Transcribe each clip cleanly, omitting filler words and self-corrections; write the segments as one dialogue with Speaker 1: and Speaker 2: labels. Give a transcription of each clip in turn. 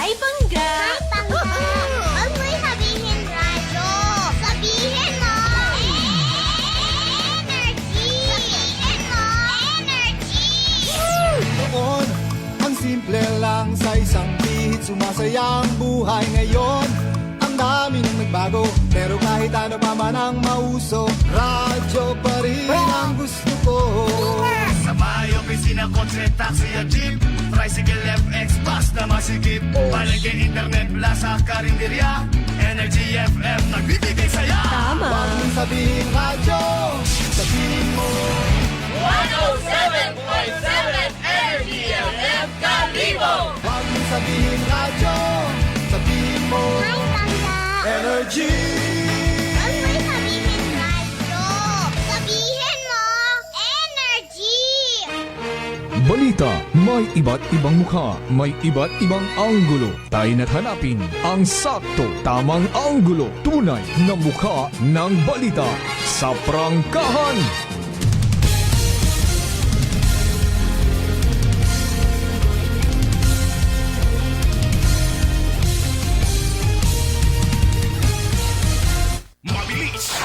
Speaker 1: Hi, Pangga!
Speaker 2: Hi, Pangga! Huwag mo'y sabihin radyo. Sabihin mo! Energy! Sabihin mo! Energy!
Speaker 3: Noon, ang simple lang sa isang bihit. Sumasaya ang buhay ngayon. Ang dami nang nagbago, pero kahit ano pa man ang mauso, radyo pa rin ang gusto ko.
Speaker 4: Sa bahay, opisina, kotse, taxi at jeep, tricycle, FX, bus na masikip, palengke, internet, plaza, karinderya, Energy FM, nagbibigay saya.
Speaker 1: Tama!
Speaker 3: Huwag mong sabihin radyo, sabihin mo
Speaker 4: 107.7 Energy FM Kalibo.
Speaker 3: Huwag mong sabihin radyo, sabihin mo
Speaker 2: Hi, Pangga!
Speaker 3: Energy.
Speaker 2: Huwag mo'y sabihin radyo. Sabihin mo! Energy!
Speaker 5: Balita, may iba't ibang mukha, may iba't ibang anggulo. Tayo na't hanapin ang sakto, tamang anggulo, tunay na mukha ng balita sa prangkahan.
Speaker 4: Mabilis,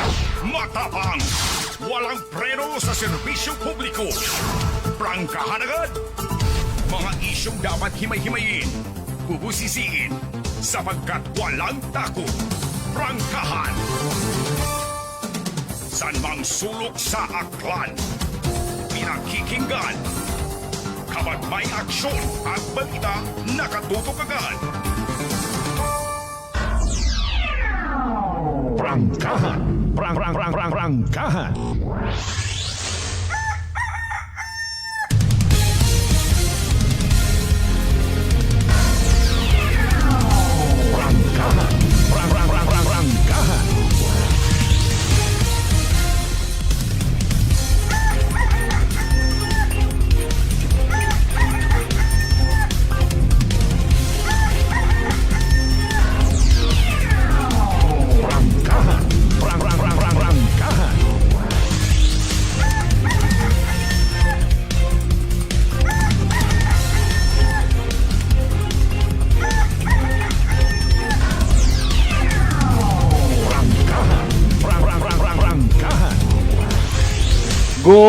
Speaker 4: matapang, walang preno sa serbisyo publiko. Prangkahan agad. Mga isyong dapat himay-himayin, bubusisiin, sapagkat walang takot. Prangkahan. San mang sulok sa aklan, pinakikinggan. Kapag may aksyon at balita, nakatutok agad. Prangkahan. Prangkahan. Prangkahan. Prangkahan. Prangkahan.
Speaker 6: Good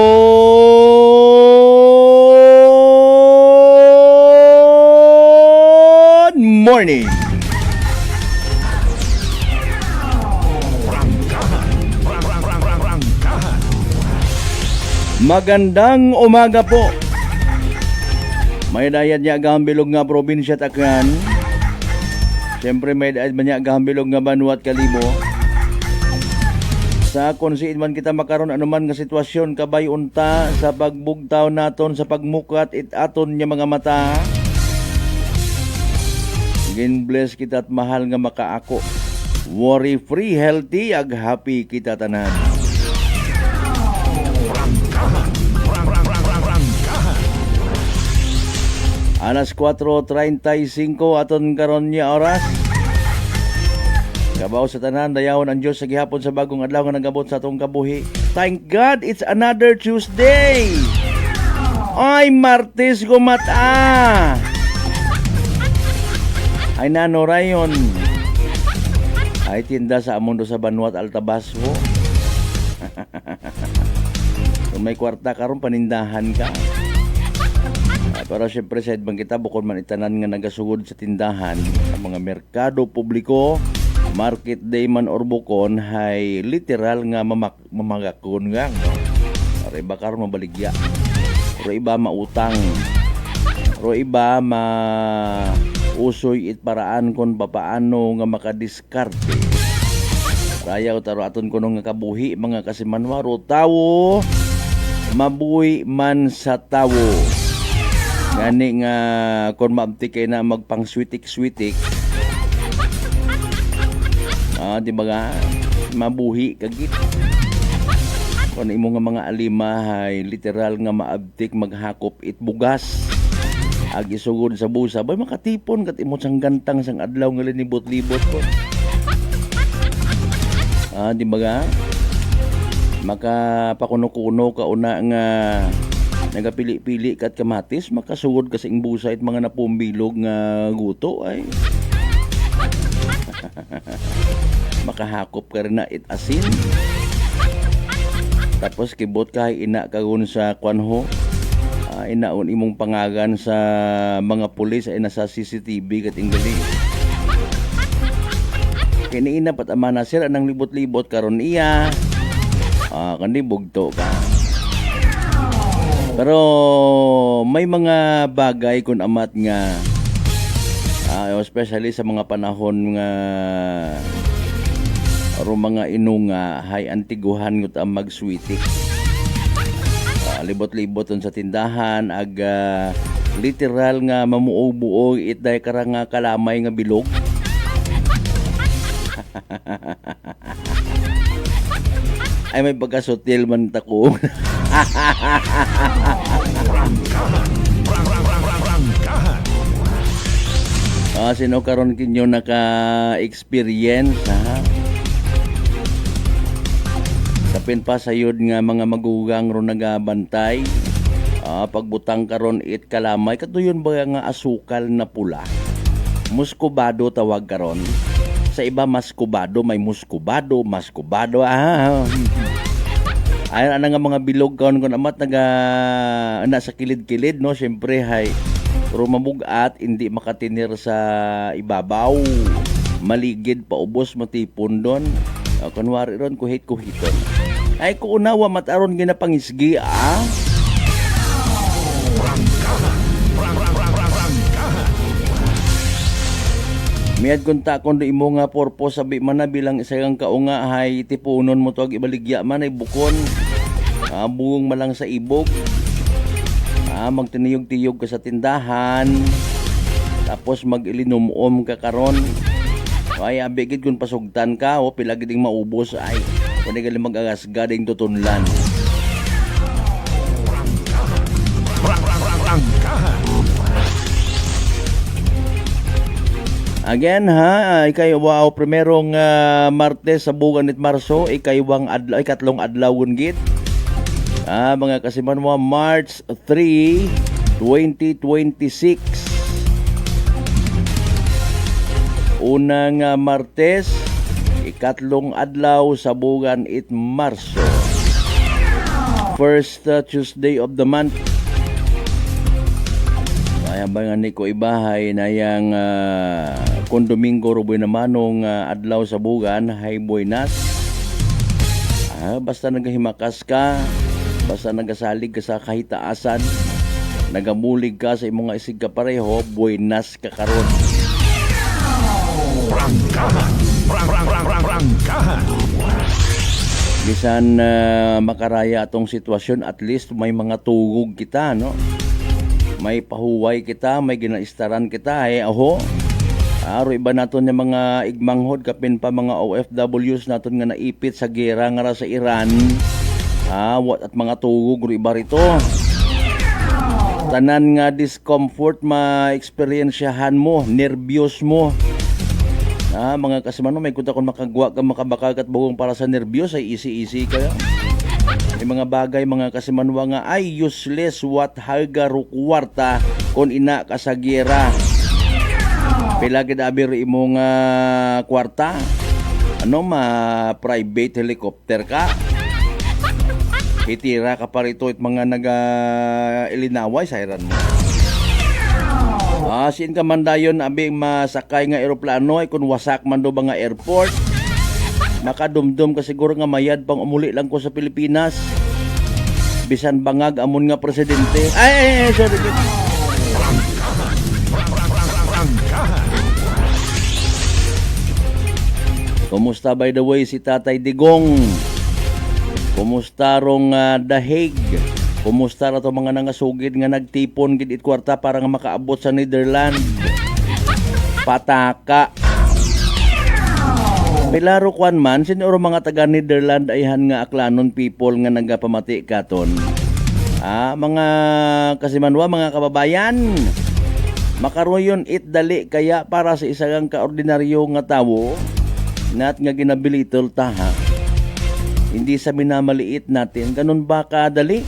Speaker 6: morning.
Speaker 4: Prangkahan.
Speaker 6: Magandang umaga po. May dayat niya gahambilog nga probinsya Takyan. Siyempre may dayat man niya gahambilog nga Banwa at Kalibo. Sa konsiin man kita makaron anuman nga sitwasyon kabay unta sa pagbugtaw naton sa pagmukat it aton niya mga mata. Gin bless kita at mahal nga makaako. Worry free, healthy, ag happy kita tanan. Alas 4:35 aton karon niya oras. Kabaw sa tanan, dayawon ang Diyos sa gihapon sa bagong adlaw nga nagabot sa atong kabuhi. Thank God, it's another Tuesday! Ay, Martes gumata! Ay, Nano Rayon. Ay, tinda sa Amundo sa Banwa at Altabasco. Kung may kwarta karon panindahan ka. Pero syempre sa edbang kita, bukod man itanan nga nagasugod sa tindahan, sa mga merkado publiko, market day man or bukon, hay literal nga mamagakon nga. Pero iba karon mabaligya. Pero iba mautang. Pero iba usoy it paraan kon papaano nga makadiskarte. Raya utaro aton kuno nga kabuhi mga kasimanwaro tawo mabuhi man sa tawo. Gani nga kon maabti kay na magpang switik-switik. Di ba nga mabuhi kagit. Kung imo nga mga alimahay literal nga maabtik maghakop it bugas. Ag isugod sa busa bay makatipon kat imot sang gantang sang adlaw nga linibot-libot ko. Di ba nga makapakuno-kuno ka una nga nagapili-pili kat kamatis, makasugod ka sa imbusa at mga napumbilog nga guto ay makahakop ka rin na it asin. Tapos kibot ka ina kagun sa kwanho, inaon imong pangagan sa mga pulis ay nasa CCTV kat inggali. Kiniina pat amana sir anang libot-libot karon iya. Kandi bugto ka. Pero may mga bagay kun amat nga especially sa mga panahon nga mga inunga hay antiguhan ngut ang magswitik. Libot-libot sa tindahan ag literal nga mamuog-buog itday karang nga kalamay nga bilog. Ay may pagkasotil man tako. Sino karon kinyo naka-experience ha? Kapin pa sayod nga mga magugang ron nagabantay. Pagbutang karon it kalamay katuyon ba nga asukal na pula. Muskobado tawag karon. Sa iba maskobado, may muskobado, maskobado. Ay ana nga mga bilog kaon kun amat nasa kilid-kilid no, syempre hay pero mamugat hindi makatinir sa ibabaw. Maligid paubos matipon don. Kunwari ron kuhit-kuhiton. Ay ko unawa mataron ginapangisgi Miyad kunta kon do imo nga purpose sabi man na bilang isang kaunga hay tipunon mo to ag ibaligya man ay bukon. Buong malang sa ibog. Magtiniyog-tiyog ka sa tindahan. Tapos mag-ilinom-om ka karon. Ay abigid kun pasugtan ka o pila giding maubos ay kundi gali mag-agasga ding tutunlan. Again ikaw primerong Martes sa buwan nit Marso, ikaywang adlaw, ikatlong adlawon gid. Mga kasiman mo March 3, 2026. Unang Martes, ikatlong adlaw sa buwan it Marso. First Tuesday of the month. Kaya ba nga ni ko ibahay na yang kung Domingo ruboy namanong adlaw sa bugan, hay buenas. Basta nagahimakas ka, basta nagasalig ka sa kahitaasan, nagamulig ka sa imong isig ka pareho, buenas ka karon. Bisan makaraya atong sitwasyon, at least may mga tugog kita, no? May pahuway kita, may ginaistaran kita, Aro iba naton yung mga igmanghod kapin pa mga OFWs naton nga naipit sa gera nga sa Iran. At mga tugog iba rito. Tanan nga discomfort ma-experiensyahan mo, nervyos mo. Mga kasimano, may kuta kung makagwa ka makabakagat bugong para sa nervyos ay easy kayo. May mga bagay mga kasimanwa nga ay useless what harga rukwarta kung ina ka sa gera. Pilagid abir imong kwarta. Private helicopter ka. Itira ka pa rito at mga naga-ilinaway sa iran mo. Sin ka man dayon abing masakay nga eroplano ay kung wasak man do ba nga airport. Makadumdum ka siguro nga mayad pang umuli lang ko sa Pilipinas. Bisan bangag amon nga presidente. Sorry. Kumusta by the way si Tatay Digong? Kumusta rong dahig? Kumusta ra to mga nangasugid nga nagtipon gid it kwarta para nga makaabot sa Netherlands? Pataka. Pilaro kwan man sinuro mga taga Netherlands ayhan nga aklanon people nga nagapamati katon. Mga kasimanwa, mga kababayan, makaroyon it dali kaya para sa isang kaordinaryo nga tawo nat nga ginabilitol taha. Hindi sa minamaliit natin, ganun ba kadali?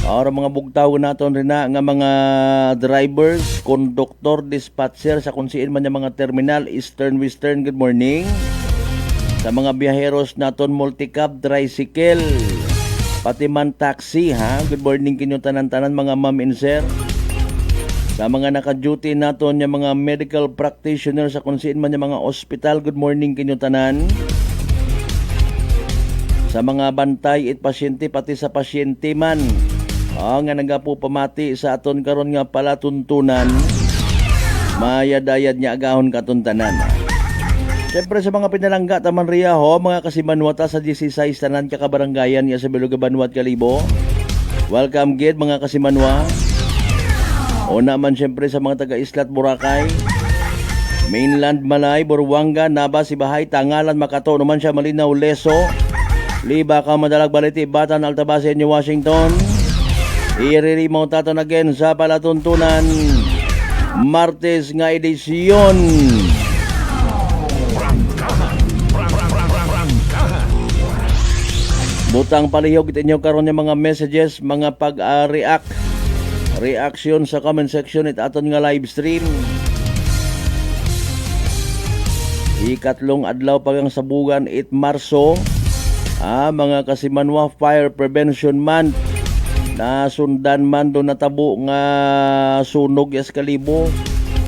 Speaker 6: Ara mga bugtaw naton rin na nga mga drivers, conductor, dispatcher sa kung siin man yung mga terminal, eastern, western, good morning. Sa mga biyaheros naton, multicab, tricycle, pati man taxi, ha? Good morning kinyo tanan-tanan mga ma'am and sir. Sa mga naka-duty naton yung mga medical practitioner sa kung siin man yung mga hospital, good morning kinyo tanan. Sa mga bantay at pasyente, pati sa pasyente man, nga nagapo pamati sa aton karon nga palatuntunan, mayadayad niya agahon katuntanan. Siyempre sa mga pinalangga taman riya ho, mga kasimanwata sa 16 tanan kakabaranggayan niya sa Beluga Banwat Kalibo. Welcome gid mga kasimanwa. Una man siyempre sa mga taga-Islat Boracay, Mainland Malay, Buruanga, Naba, Sibahay, Tangalan, Makato, naman siya Malinaw, Leso, Liba, Kamadag, Baliti, Batan, Altabase, New Washington. Iririmaw taton again sa palatuntunan Martes nga edisyon. Butang palihog itinyo karon yung mga messages, mga reaction sa comment section it aton nga live stream. Ikatlong adlaw pagang sabugan 8 Marso, mga kasimanwa Fire Prevention Month. Nasundan man do natabo nga sunog yes Kalibo,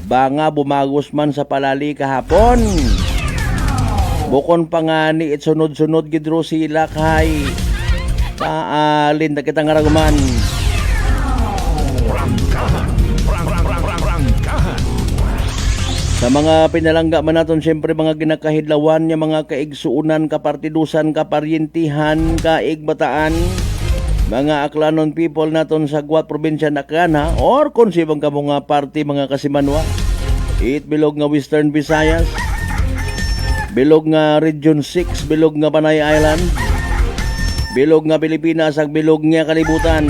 Speaker 6: banga bumagos man sa palali kahapon. Bukon pangani it sunod-sunod gidro sila kay paalin na kitang araguman. Sa mga pinalangga man naton siyempre mga ginakahidlawan nya mga kaigsuunan, kapartidusan, kaparyentihan, kaigbataan, mga Aklanon people naton sa Guat probinsya Nakana or konsibang kamo nga party mga kasimanwa. It bilog nga Western Visayas, bilog nga Region 6, bilog nga Panay Island, bilog nga Pilipinas, ag bilog nga kalibutan.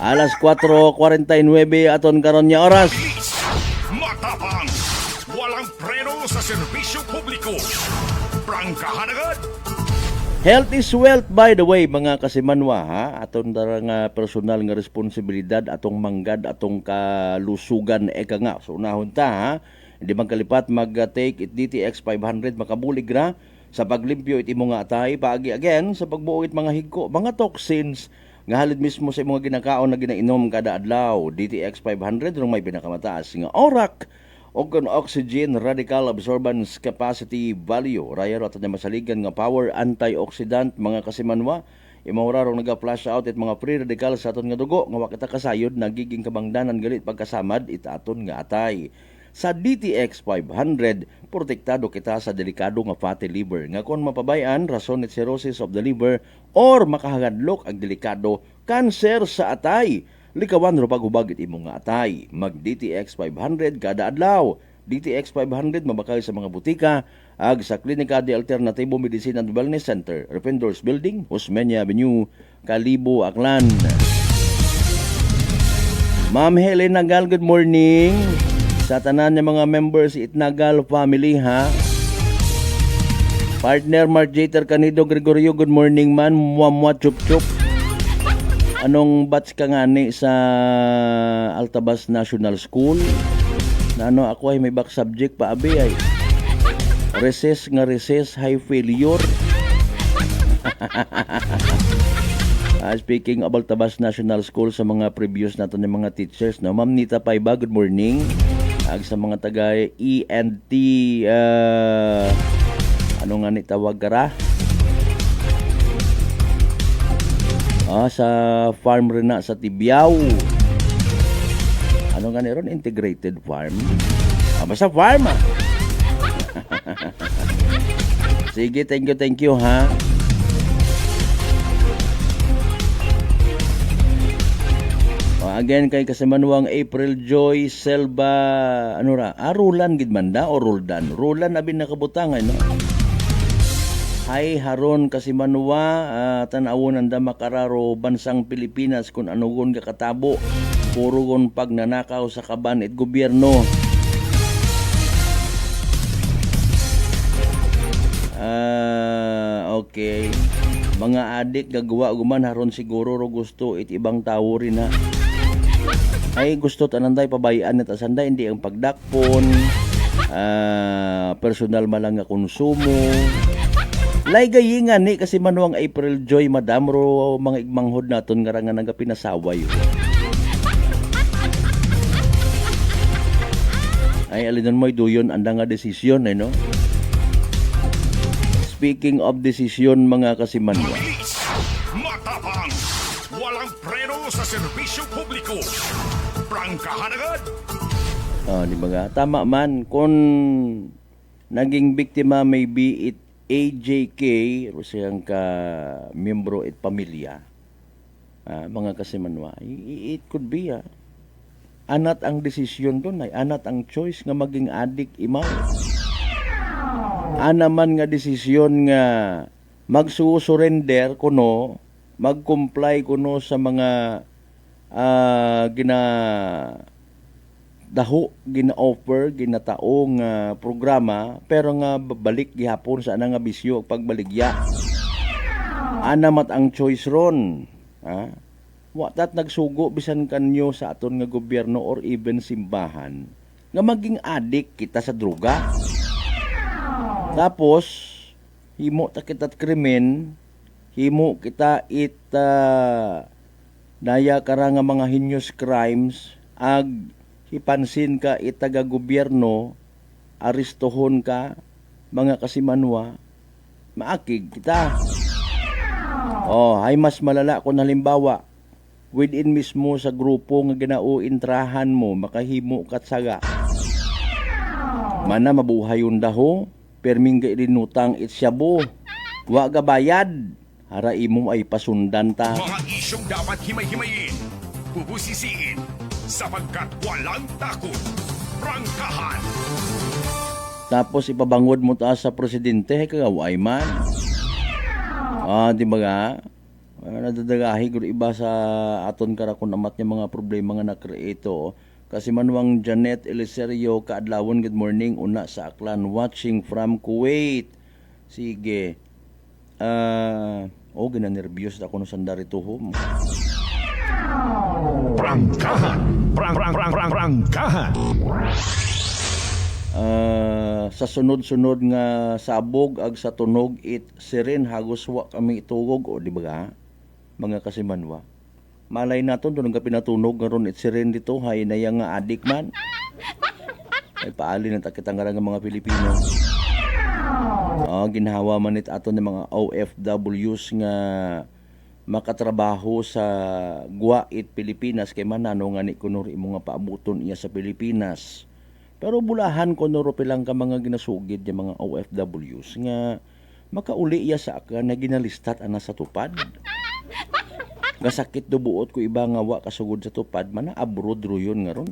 Speaker 6: Alas 4:49 aton karon nya oras.
Speaker 4: Matapang, walang preno sa serbisyo publiko. Prangkahan agad.
Speaker 6: Health is wealth, by the way, mga kasimanwa, ha? Aton darang personal nga responsibilidad, atong manggad, atong kalusugan, eka nga. So, unahon ta, ha? Hindi man kalipat, mag-take it DTX 500, makabulig ra sa paglimpyo it imo nga atay, paagi again, sa pagbuo it mga higko, mga toxins, nga halid mismo sa mga ginakaon na ginainom kada adlaw. DTX 500, rung may pinakamataas nga orak, o kung oxygen radical absorbance capacity value raya ro ato na masaligan nga power antioxidant mga kasimanwa. Imawra rong naga-flash out it mga free radical sa aton nga dugo nga wa kita kasayod nagiging kabangdanan galit pagkasamad it aton nga atay. Sa DTX 500 protektado kita sa delikado nga fatty liver nga kon mapabayan rason it cirrhosis of the liver or makahagadlok ang delikado cancer sa atay. Likawan ro paghubag it imong nga atay. Mag DTX 500 kada adlaw. DTX 500 mabakay sa mga butika ag sa Klinika de Alternatibo Medicine and Wellness Center, Rependors Building, Osmeña Avenue, Kalibo, Aklan. Ma'am Helen Nagal, good morning. Sa tanan niya mga members it Nagal family, ha. Partner Mark Jeter Canido Gregorio, good morning man. Muamwa chup chup. Anong batch ka nga ni sa Altabas National School? Na ano, ako ay may back subject pa abi ay. Recess, high failure. Speaking of Altabas National School sa mga previous nato ng mga teachers, no? Ma'am Nita Paiba, good morning. Ag sa mga taga ENT, ano nga ni tawag kara? Sa farm rin na sa Tibiao. Ano nga ron? Integrated farm. Basta farm, ah. Sige, thank you, ha. Again, kay Kasimanwang April Joy Selva, ano ra? Rulan gid man da o Roldan? Rulan abin nakabutangan, no? Hay haron Kasimanwa, tanawon anda makararo bansang Pilipinas kung anugon kakatabo purugon pagnanakaw sa kaban at gobyerno. Okay. Mga adik gagawa guman haron siguro ro gusto it ibang tawo rin ha. Ay gusto tananday pabayaan na tasanday hindi ang pagdakpon, personal malang nga konsumo. Lay gayingan ni kasi manuang April Joy madam ro mga igmanghod naton nga nga naga pinasaway. Ay alinon mo'y duyon anda nga desisyon no. Speaking of desisyon mga kasimanwa.
Speaker 1: Mabilis, matapang, walang preno sa serbisyo publiko. Prangkahan agad.
Speaker 6: Di ba nga? Tama man kung naging biktima maybe it AJK o siyang ka miyembro it pamilya. Mga kasimanwa. It could be anat ang desisyon doon ay anat ang choice nga maging adik imaw. Anaman nga desisyon nga magsusurrender kuno, mag-comply kuno sa mga gina-offer, ginataong programa, pero nga balik gihapon sa nga bisyo ug pagbaligya. Anamat ang choice ron. Watat nagsugo bisan kanyo sa aton nga gobyerno or even simbahan nga maging adik kita sa droga. Tapos, himo ta kita't krimen, himo kita daya kara nga mga heinous crimes, ag hipansin ka itaga gobyerno, aristohon ka, mga kasimanwa, maakig kita. Hay mas malala kung halimbawa, within mismo sa grupo nga ginauintrahan mo, makahimo kat saga. Mana mabuhay yung daho, perming gairinutang itsyabo. Wa ga bayad. Hara imong ay pasundan ta.
Speaker 1: Mga isyong dapat himay-himayin, bubusisiin, sapagkat walang takot. Prangkahan.
Speaker 6: Tapos ipabangod mo ta sa presidente, kagaway man. Di ba nga? Nadadagahi guro iba sa aton karakon amat niya mga problema nga na-create. Kasi manuang Janet Eliserio, kaadlawon, good morning, una sa Aklan, watching from Kuwait. Sige. Ginanervyos ako no sandari tuhom.
Speaker 1: Prangkahan. Prangkahan.
Speaker 6: Sa sunod-sunod nga sabog ag sa tunog it siren hagos wa kami itugog di ba ga? Mga kasimanwa. Malay naton doon nga pinatunog nga ron it siren dito hay na nga adik man. Ay paali na takitang nga mga Pilipino. Ginhawa man it aton ng mga OFWs nga makatrabaho sa Guait, Pilipinas kay manano nga ni kunor imo nga paabuton iya sa Pilipinas. Pero bulahan kunor pilang ka mga ginasugid yung mga OFWs nga makauli iya sa akan na ginalistat ana sa tupad. Gasakit do buot ko iba nga wa kasugod sa tupad man abroad ro yun nga ron.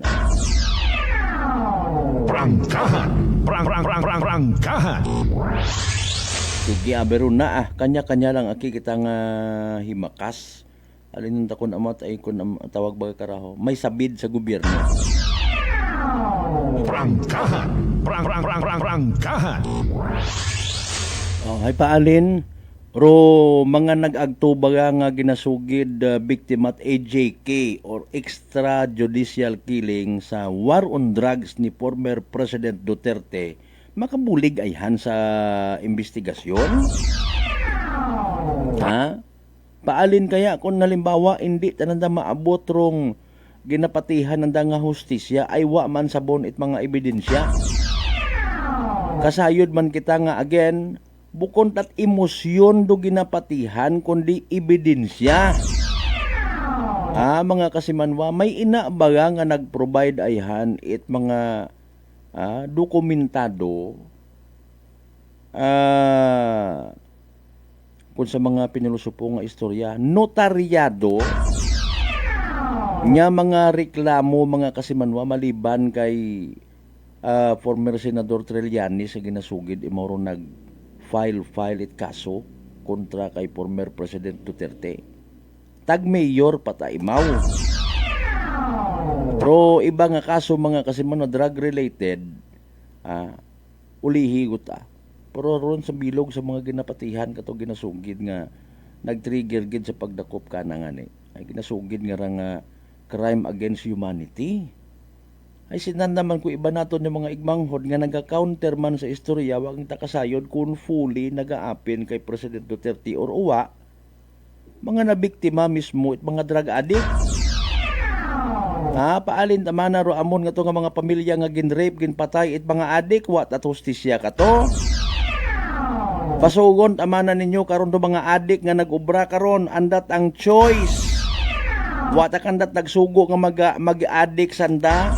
Speaker 1: Prangkahan. Prangkahan.
Speaker 6: Sige abero na kanya-kanya lang aki kita nga himakas. Alin ta kun amat ay kun tawag baga karaho. May sabid sa gobyerno.
Speaker 1: Prangkahan. Prangkahan.
Speaker 6: Hay paalin ro mga nag-agtubaga nga ginasugid biktima at AJK or extrajudicial killing sa war on drugs ni former President Duterte makabulig ayhan sa investigasyon. Paalin kaya kung nalimbawa hindi tananda maabot rong ginapatihan nanda nga hustisya ay wa man sabon it mga ebidensya. Kasayod man kita nga again bukod at emosyon do ginapatihan kundi ebidensya. Mga kasimanwa may ina baga nga nag-provide ayhan it mga dokumentado kung sa mga pinulusupo nga istorya notaryado nya mga reklamo mga kasimanwa maliban kay former Senador Trillanes sa ginasugid imoro nag file it kaso kontra kay former President Duterte. Tag-mayor pataimaw. Pero iba nga kaso mga kasimanwa drug related ulihi guta. Pero ron sa bilog sa mga ginapatihan kato ginasugid nga nag-trigger gid sa pagdakop ka na nga ni. Ay ginasugid nga ra nga crime against humanity. Ay sinan naman ko iba nato ng mga igmanghod nga naga-counter man sa istorya wag takasayod kung fully nagaapin kay President Duterte or uwa mga nabiktima mismo at mga drug addict. Paalin tama na ro amon nga to nga mga pamilya nga ginrape, ginpatay it mga addict wat at hustisya ka to. Pasugon tama na ninyo karon do mga addict nga nag-ubra karon andat ang choice. Wat kandat nagsugo nga mag-addict sanda.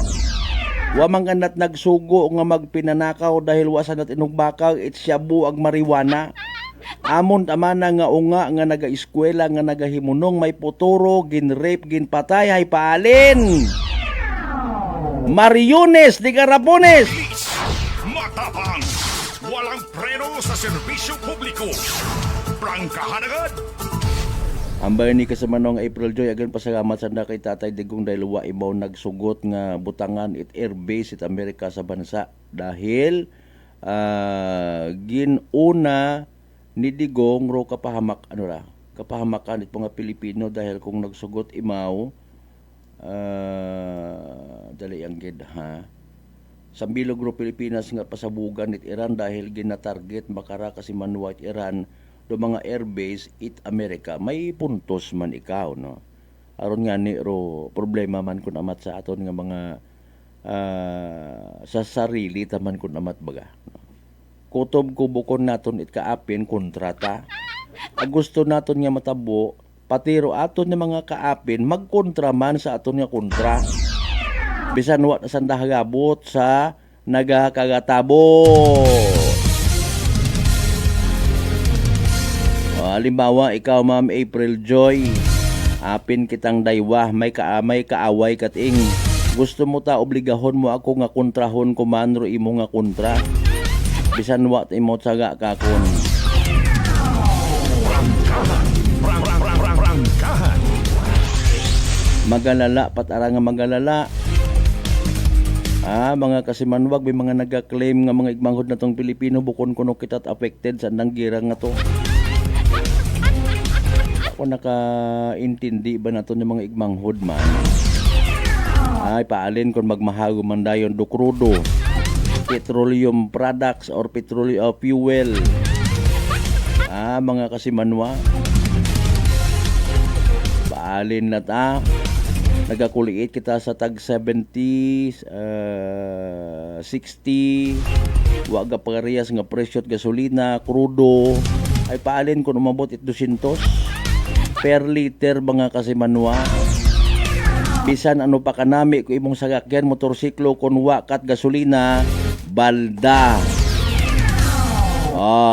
Speaker 6: Wa man kandat nagsugo nga magpinanakaw dahil wa sandat inugbakaw it shabu ag marijuana. Amon tama na nga unga nga naga-eskwela nga nagahimunong may puturo, ginrape, ginpatay ay paalin. Mariones di Carapones.
Speaker 1: Matapang, walang preno sa serbisyo publiko. Prangkahan agad.
Speaker 6: Ambay ni kasamanong April Joy agan pasalamat sanda kay Tatay Digong dahil wa ibaw nagsugot nga butangan it airbase it Amerika sa bansa dahil ginuna ni Digong ro kapahamakan it mga Pilipino dahil kung nagsugot imaw dali ang gid ha sambilog ro Pilipinas nga pasabugan it Iran dahil ginatarget makara kasi manwa it Iran do mga airbase it America may puntos man ikaw no aron nga ni ro problema man kun amat sa aton nga mga sa sarili taman kun amat baga no? Kutob ko bukon naton it kaapin kontrata gusto naton nga matabo patiro aton nga mga kaapin magkontra man sa aton nga kontra bisan wa sanda hagabot sa nagakagatabo. Halimbawa, ikaw Ma'am April Joy, apin kitang daywa, may kaaway kating. Gusto mo ta obligahon mo ako nga kontrahon ko man ro imo nga kontra. Bisan wa imo tsaga ka kon.
Speaker 1: Prangkahan.
Speaker 6: Magalala patara nga magalala. Mga kasimanwag may mga naga-claim nga mga igmanghod na tong Pilipino bukon kuno kitat affected sa nanggirang nga to. Kung nakaintindi ba nato ng mga igmanghod man ay paalin kung magmahago man dayon do crudo petroleum products or petroleum fuel mga kasimanwa paalin na ta nagakuliit kita sa tag 70 60 waga parehas nga presyo at gasolina crudo ay paalin kung umabot it 200 per liter mga kasimanwa. Bisan ano pa kanami kung imong sagakyan motorsiklo kun wa kat gasolina balda.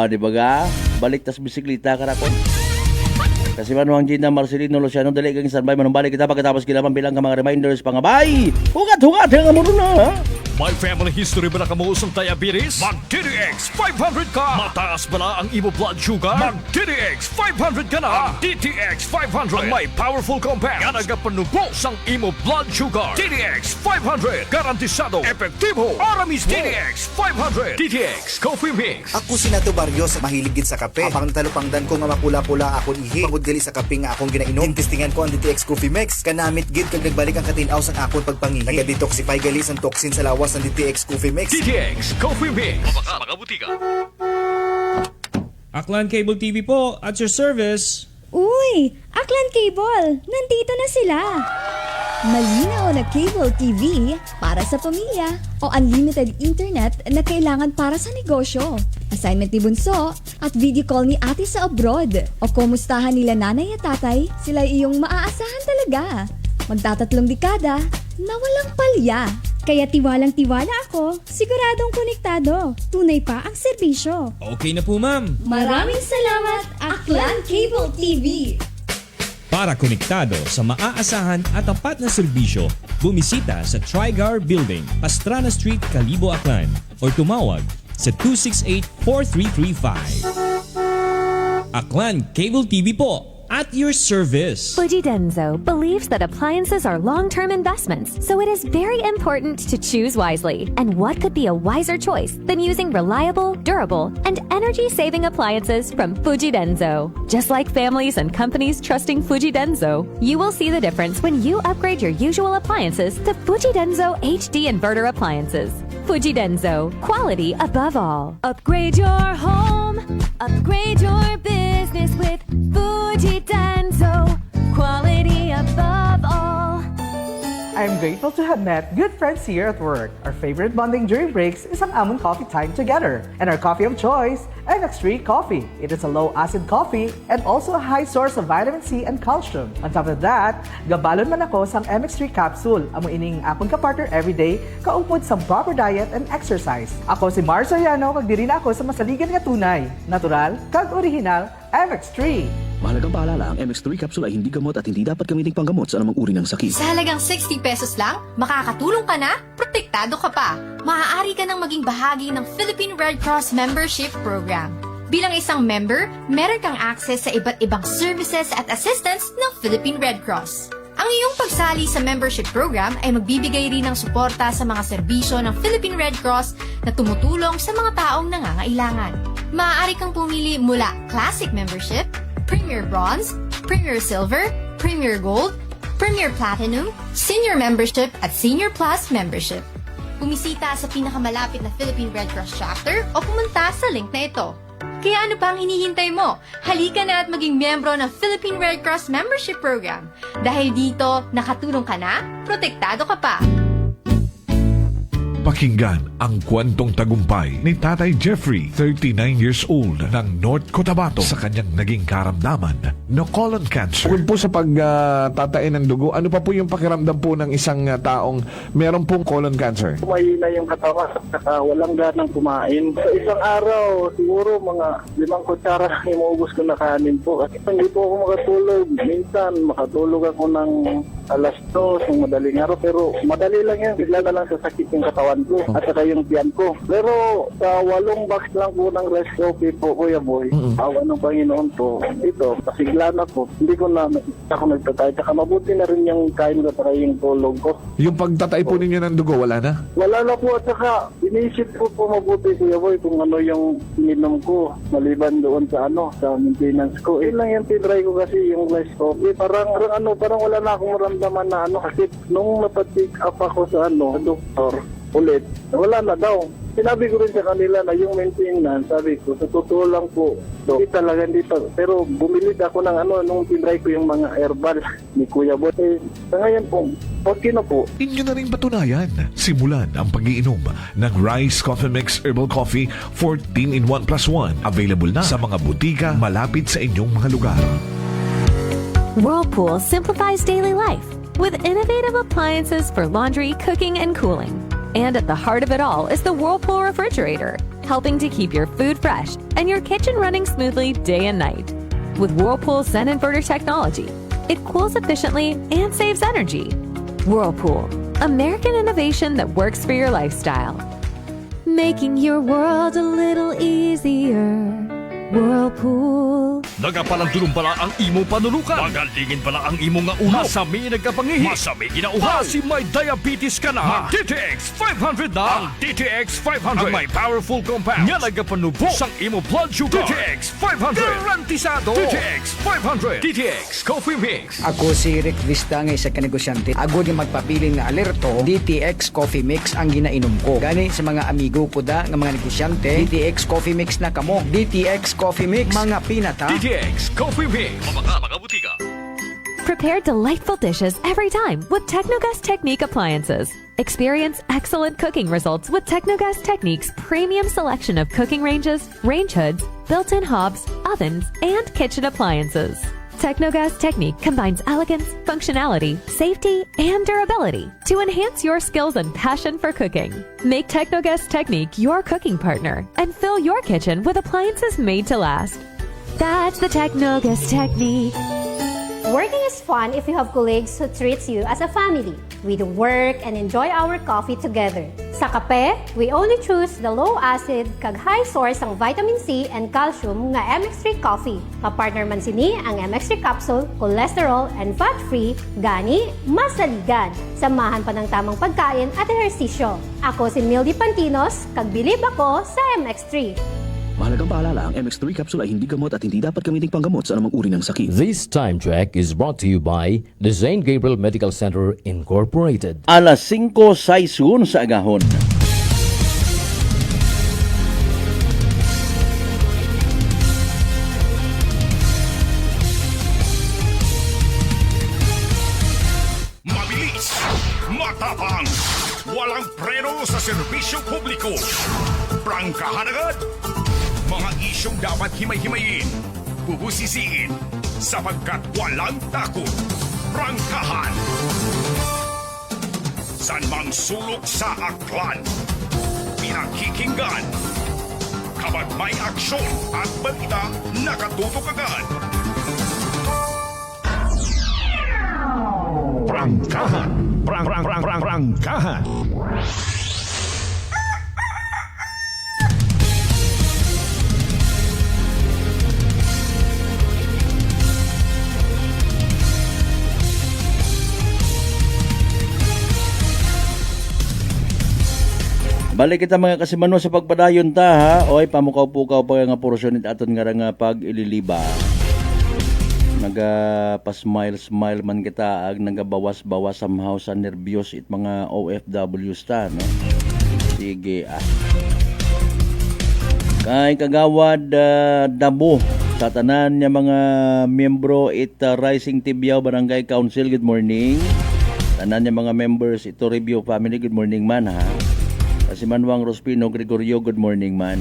Speaker 6: Di ba ga? Balik tas bisikleta karakon. Kasimanwang Gina Marcelino Luciano dali kang standby manumbalik kita pagkatapos kilaman bilang ka mga reminders pangabay. Hugat nga mo na.
Speaker 5: May family history ba na kamuusong diabetes?
Speaker 1: Mag-DDX 500 ka.
Speaker 5: Mataas ba na ang imo blood sugar?
Speaker 1: Mag-DDX 500 ka na.
Speaker 5: Ang
Speaker 1: DTX 500.
Speaker 5: Ang may powerful compounds nga nagapanubos ang imo blood sugar.
Speaker 1: DDX 500.
Speaker 5: Garantisado,
Speaker 1: Epektibo.
Speaker 5: para mismo.
Speaker 1: DDX 500.
Speaker 5: DTX Coffee Mix.
Speaker 7: Ako si Nato Barrios, mahilig gid sa kape. Apang talupangdan ko nga mapula-pula akong ihi. Pagod gali sa kape nga akong ginainom. Tintistingan ko ang DTX Coffee Mix. Kanamit gid kag nagbalik ang katinaw sa akong pagpangihi. Naga-detoxify gali ang toxin sa lawas ng DTX Coffee Mix.
Speaker 5: DTX Coffee Mix. Mga butika.
Speaker 8: Aklan Cable TV po, at your service.
Speaker 9: Uy! Aklan Cable! Nandito na sila! Malinaw na cable TV para sa pamilya o unlimited internet na kailangan para sa negosyo. Assignment ni Bunso at video call ni ate sa abroad. O kumustahan nila nanay at tatay, sila iyong maaasahan talaga. Magtatatlong dekada na walang palya. Kaya tiwalang-tiwala ako, siguradong konektado. Tunay pa ang serbisyo.
Speaker 8: Okay na po, ma'am.
Speaker 9: Maraming salamat, Aklan Cable TV!
Speaker 8: Para konektado sa maaasahan at tapat na serbisyo, bumisita sa Trigar Building, Pastrana Street, Calibo, Aklan o tumawag sa 268-4335. Aklan Cable TV po, at your service.
Speaker 10: Fuji Denso believes that appliances are long-term investments, so it is very important to choose wisely. And what could be a wiser choice than using reliable, durable, and energy-saving appliances from Fuji Denso? Just like families and companies trusting Fuji Denso, you will see the difference when you upgrade your usual appliances to Fuji Denso HD inverter appliances. Fuji Denso, quality above all. Upgrade your home, upgrade your business with Fuji Denso, quality above all.
Speaker 11: I'm grateful to have met good friends here at work. Our favorite bonding during breaks is ang amon coffee time together. And our coffee of choice, MX3 Coffee. It is a low-acid coffee and also a high source of vitamin C and calcium. On top of that, gabalon man ako sa MX3 capsule. Amo ining akong kapartner everyday, kaupod sa proper diet and exercise. Ako si Mars Soriano, kag diri na ako sa masaligan nga tunay, natural, kag original, MX3.
Speaker 12: Mahalagang paalala, ang MX3 capsule ay hindi gamot at hindi dapat gamiting panggamot sa anumang uri ng sakit.
Speaker 13: Sa halagang 60 pesos lang, makakatulong ka na, protektado ka pa. Maaari ka nang maging bahagi ng Philippine Red Cross Membership Program. Bilang isang member, meron kang access sa iba't ibang services at assistance ng Philippine Red Cross. Ang iyong pagsali sa membership program ay magbibigay rin ng suporta sa mga serbisyo ng Philippine Red Cross na tumutulong sa mga taong nangangailangan. Maaari kang pumili mula Classic Membership, Premier Bronze, Premier Silver, Premier Gold, Premier Platinum, Senior Membership at Senior Plus Membership. Bumisita sa pinakamalapit na Philippine Red Cross chapter o pumunta sa link na ito. Kaya ano pa ang hinihintay mo? Halika na at maging miyembro ng Philippine Red Cross Membership Program. Dahil dito, nakatulong ka na, protektado ka pa.
Speaker 14: Pakinggan ang kwentong tagumpay ni Tatay Jeffrey, 39 years old, ng North Cotabato sa kanyang naging karamdaman na colon cancer.
Speaker 5: Bukod po sa pagtatain ng dugo, ano pa po yung pakiramdam po ng isang taong meron pong colon cancer?
Speaker 15: Mahina yung katawan at walang ganang kumain. Sa isang araw, siguro mga 5 kutsara lang imuubos ko na kanin po. Kasi hindi po ako makatulog. Minsan, makatulog ako ng alas 2 ng madaling araw. Pero madali lang yan. Bigla na lang sasakit yung katawan ko at saka yung tiyan ko. Pero sa 8 box lang po ng rice coffee po, Kuya Boy, awa ng Panginoon po, ito, pasigla na po. Hindi ko na ako nagtatay. Saka mabuti na rin yung kain ko at yung tulog ko.
Speaker 5: Yung pagtatay po ninyo ng dugo, wala na?
Speaker 15: Wala na po at saka inisip ko po mabuti, Kuya Boy, kung ano yung ininom ko maliban doon sa sa maintenance ko. Yun lang yung tinry ko kasi yung rice coffee. Parang wala na akong maramdaman na kasi nung napatik up ako sa doktor, ulit, wala na daw. Sinabi ko rin sa kanila na yung maintenance, sabi ko, sa totoo lang po, hindi talaga dito. Pero bumili ako ng nung tinry ko yung mga herbal ni Kuya Boy. Sa ngayon po, okay na po.
Speaker 14: Inyo na rin patunayan. Simulan ang pag-iinom ng Rice Coffee Mix Herbal Coffee 14-in-1+1. Available na sa mga butika malapit sa inyong mga lugar.
Speaker 10: Whirlpool simplifies daily life with innovative appliances for laundry, cooking, and cooling. And at the heart of it all is the Whirlpool refrigerator, helping to keep your food fresh and your kitchen running smoothly day and night. With Whirlpool Zen Inverter technology, it cools efficiently and saves energy. Whirlpool, American innovation that works for your lifestyle. Making your world a little easier. Whirlpool.
Speaker 1: Nagapalandulong pala ang imo panulukan. Magalingin pala ang imo nga ulo. Masami nagkapangihi. Masami ginauhaw. Kasi may diabetes ka na. DTX 500 na. Ang DTX 500. Ang may powerful compounds. Nga nagapanubo sang imo blood sugar. DTX 500. Garantisado. DTX 500. DTX Coffee Mix.
Speaker 16: Ako si Rick Vista nga isa ka negosyante. Ako di magpapili nga alerto. DTX Coffee Mix ang ginainom ko. Gani sa mga amigo ko da nga mga negosyante. DTX Coffee Mix na kamo. DTX Coffee Mix. Mga pinata.
Speaker 1: DTX Coffee Mix. Mga butika.
Speaker 10: Prepare delightful dishes every time with Technogas Technique appliances. Experience excellent cooking results with Technogas Technique's premium selection of cooking ranges, range hoods, built-in hobs, ovens, and kitchen appliances. Technogas Technique combines elegance, functionality, safety, and durability to enhance your skills and passion for cooking. Make Technogas Technique your cooking partner and fill your kitchen with appliances made to last. That's the Technogas Technique.
Speaker 17: Working is fun if you have colleagues who treats you as a family. We do work and enjoy our coffee together. Sa kape, we only choose the low acid kag high source ang vitamin C and calcium nga MX3 coffee. Kapartner man sini ang MX3 capsule, cholesterol and fat-free, gani masaligan. Samahan pa ng tamang pagkain at ehersisyo. Ako si Mildy Pantinos, kag bilib ako sa MX3.
Speaker 12: Mahalagang paalala, ang MX3 capsule ay hindi gamot at hindi dapat gamiting panggamot sa anumang uri ng sakit.
Speaker 18: This time check is brought to you by the St. Gabriel Medical Center Incorporated.
Speaker 6: Alas 5:06 sa agahon.
Speaker 1: Mabilis, matapang, walang preno sa serbisyo publiko. Prangkahan agad. Mga isyong dapat himay-himayin, bubusisiin, sapagkat walang takot. Prangkahan. San mang sulok sa aklan, pinakikinggan. Kapag may aksyon at balita, nakatutok agad. Prangkahan. Prangkahan.
Speaker 6: Balik kita mga kasimanwa sa pagpadayon ta ha. Oy, pamukaw-pukaw pa nga porsyon aton nga pag ililiba. Nagapa-smile man kita ag nagabawas-bawas somehow sa nervyos it mga OFWs ta, no? Sige Kay kagawad Dabo sa tanan niya mga miyembro it Rising Tibiao Barangay Council, good morning. Tanan niya mga members ito Review Family, good morning man ha. Si Manwang Rospino Gregorio, good morning man.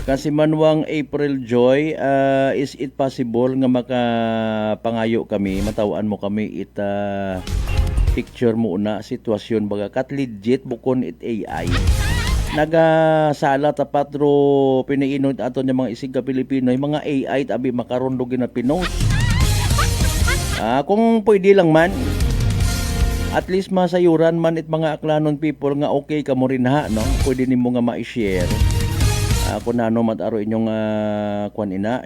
Speaker 6: Kasi Manwang April Joy, is it possible nga makapangayo kami, matawaan mo kami it picture mo una, sitwasyon baga kat legit bukon it AI. Nagasala tapat ro pinainod ato niya mga isig ka Pilipino, yung mga AI tabi makarondogin na pinost. Kung pwede lang man, at least masayuran man it mga aklanon people nga okay ka mo rin ha, no? Pwede nimo nga ma-share. Kung ano mataro inyong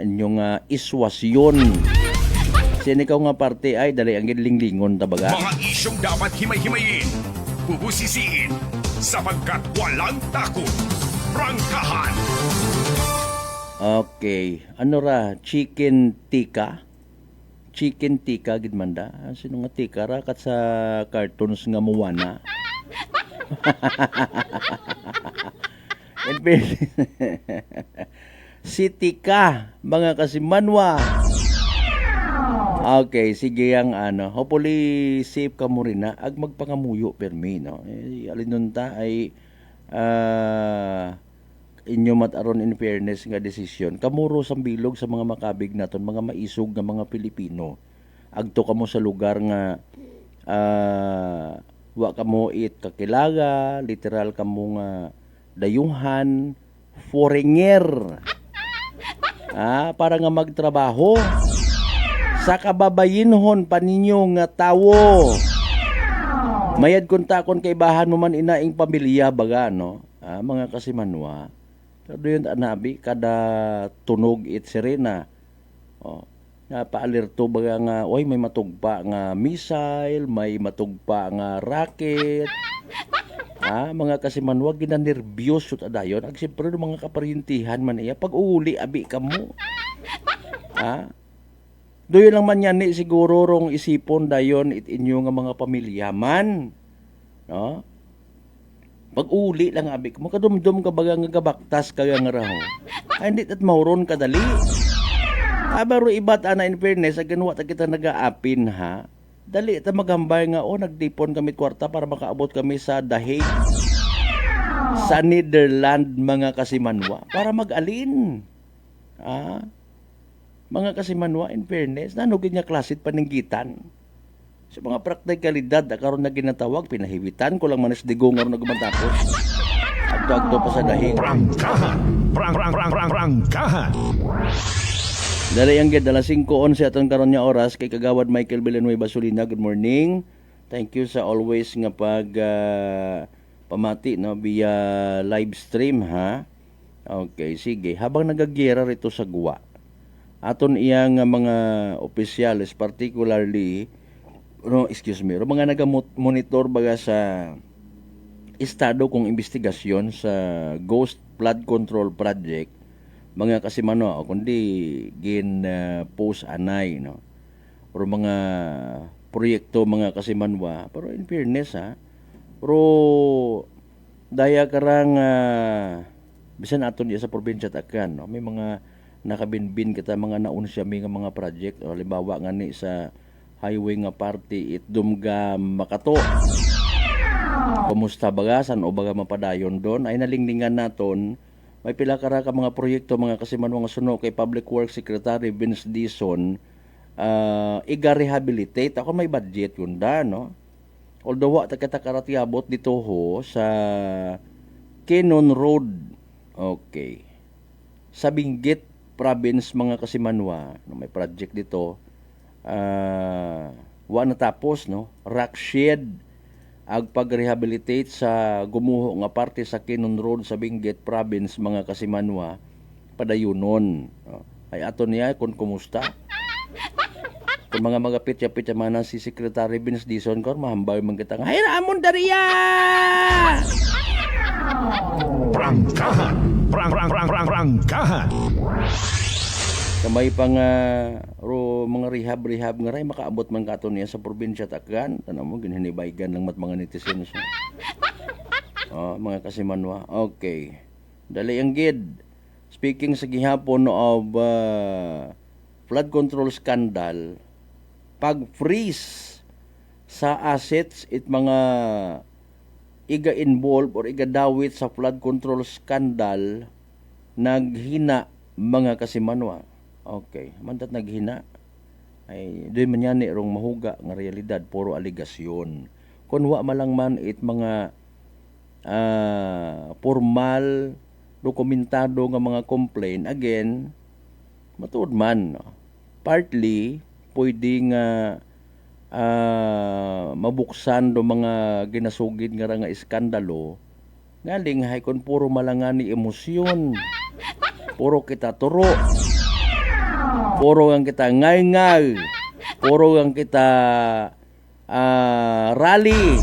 Speaker 6: inyong iswasyon. Sini ka nga parte ay dali ang linlingon tabaga.
Speaker 1: Mga isyong dapat himay-himayin, bubusisiin, sapagkat walang takot. Prangkahan.
Speaker 6: Okay, ano ra, chicken tikka? Chicken tikka gid man da. Sino nga tikka ra kat sa cartoons nga Moana. Si Tika, mga kasimanwa. Okay, sige ang hopefully safe ka mo rin na ag magpangamuyo permi, no? Alin nun ta ay inyo mataron in fairness nga desisyon kamuro sa bilog sa mga makabig naton mga maisog nga mga Pilipino agto kamo sa lugar nga wa kamo it kakilaga literal kamo nga dayuhan foreigner para nga magtrabaho sa kababayinhon pa ninyo nga tawo mayad kontakon kay bahan mo man inaing pamilya baga no mga kasimanwa. Kado yun anabi, kada tunog it sirena. Napaalerto baga nga, oy may matugpa nga missile, may matugpa nga rocket. Mga kasimanwa, ginanervyos yun adayon. Ag siyempre mga kaparintihan man iya, pag uli, abi ka mo. Doon lang man yan siguro rong isipon dayon it inyo nga mga pamilya man. No? Pag-uli lang abi mo kadumdum ka baga nga gabaktas kaya nga raho. Ay hindi at mauron kadali. Baro ibat ana in fairness agan wa ta kita nagaapin ha. Dali ta magambay nga nagdipon kami kwarta para makaabot kami sa The Hague. Sa Netherlands mga kasimanwa para mag-alin. Mga kasimanwa in fairness nanugid nga klasit paninggitan. Sa mga praktikalidad karon na ginatawag pinahiwitan ko lang manas digong aron nagumatapos. Agto pa sa dahig.
Speaker 1: Prangkahan. Prangkahan.
Speaker 6: Dali ang gid alas 5:11 aton karon nga oras kay Kagawad Michael Villanueva Solina. Good morning. Thank you sa always nga pag pamati no via live stream ha. Okay, sige. Habang nagagyera rito sa Guwa, aton iyang mga opisyales, particularly mga naga-monitor baga sa estado kung investigasyon sa Ghost Flood Control Project, mga kasimano kundi post anay no or mga proyekto mga kasimanwa, pero in fairness pero daya karang bisan aton diya sa probinsya takan no, may mga nakabinbin kita mga naunsya may mga project o halimbawa nga ni sa highway nga party Itdumga Makato. Kumusta bagasan o baga mapadayon doon ay nalinglingan naton may pila ka mga proyekto mga kasimanwa nga suno kay Public Works Secretary Vince Dizon iga-rehabilitate ako may budget yun da no. Although wa ta kita karatiabot dito ho sa Kenon Road. Okay. Sa Benguet Province mga kasimanwa, no, may project dito. Wa natapos no, rock shed ag pag-rehabilitate sa gumuho nga parte sa Kenon Road sa Benguet Province mga kasimanwa padayunon. No. Ay aton niya kung kumusta. Kung mga pitya-pitya man si Secretary Vince Dizon ko mahambaw man kita nga hayramon dariya.
Speaker 14: Prangkahan. Prangkahan.
Speaker 6: Kamay pang mga rehab nga ray makaabot man katon niya sa probinsya takan. Tanamo mo ginhinibaygan lang mat mga netizens. Mga kasimanwa. Okay. Dali ang gid. Speaking sa gihapon of flood control scandal, pag-freeze sa assets it mga iga-involve or iga-dawit sa flood control scandal naghina mga kasimanwa. Okay, mandat naghina ay doy man yan rong mahuga nga realidad puro aligasyon. Kun wa malang man it mga formal dokumentado nga mga complaint again matuod man no? Partly pwedeng mabuksan do mga ginasugid nga iskandalo ngaling hay kon puro malangan ni emosyon puro kita turo puro ang kita ngay puro ang kita rally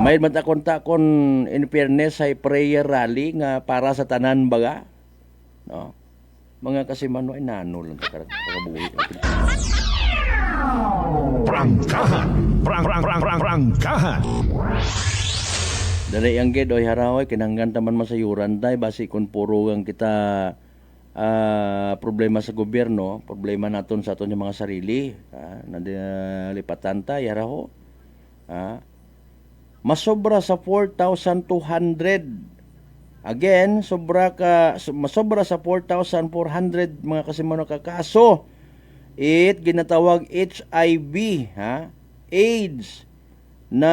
Speaker 6: may matakon in fairness ay prayer rally nga para sa tanan baga no mga kasimano ay nano lang pagkabuhi
Speaker 14: Prangkahan. Prangkahan.
Speaker 6: Dali ang gid oy haraway kinanggan taman masayuran day basi kun puro ang kita problema sa gobyerno, problema naton sa aton yung mga sarili, nalipatan ta yaraho. Masobra sa 4,200. Again, masobra sa 4,400 mga kasimano ka kaso. It ginatawag HIV, AIDS na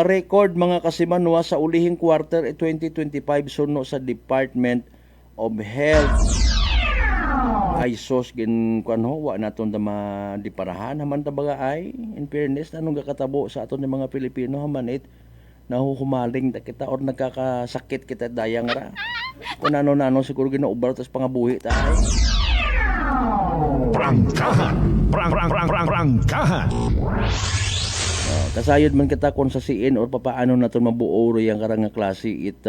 Speaker 6: record mga kasimanwa sa ulihing quarter 2025 suno sa Department of Health. Ay sos gin wa naton ta madiparahan haman ta baga ay in fairness anong gakatabo sa aton mga Pilipino haman it nahuhumaling ta kita or nagkakasakit kita dayang ra. Kung ano siguro ginaubar tas pangabuhi ta ay.
Speaker 14: Prangkahan. Prangkahan.
Speaker 6: Kasayod man kita kung sa siin or papaano naton mabuo yang karang nga klase it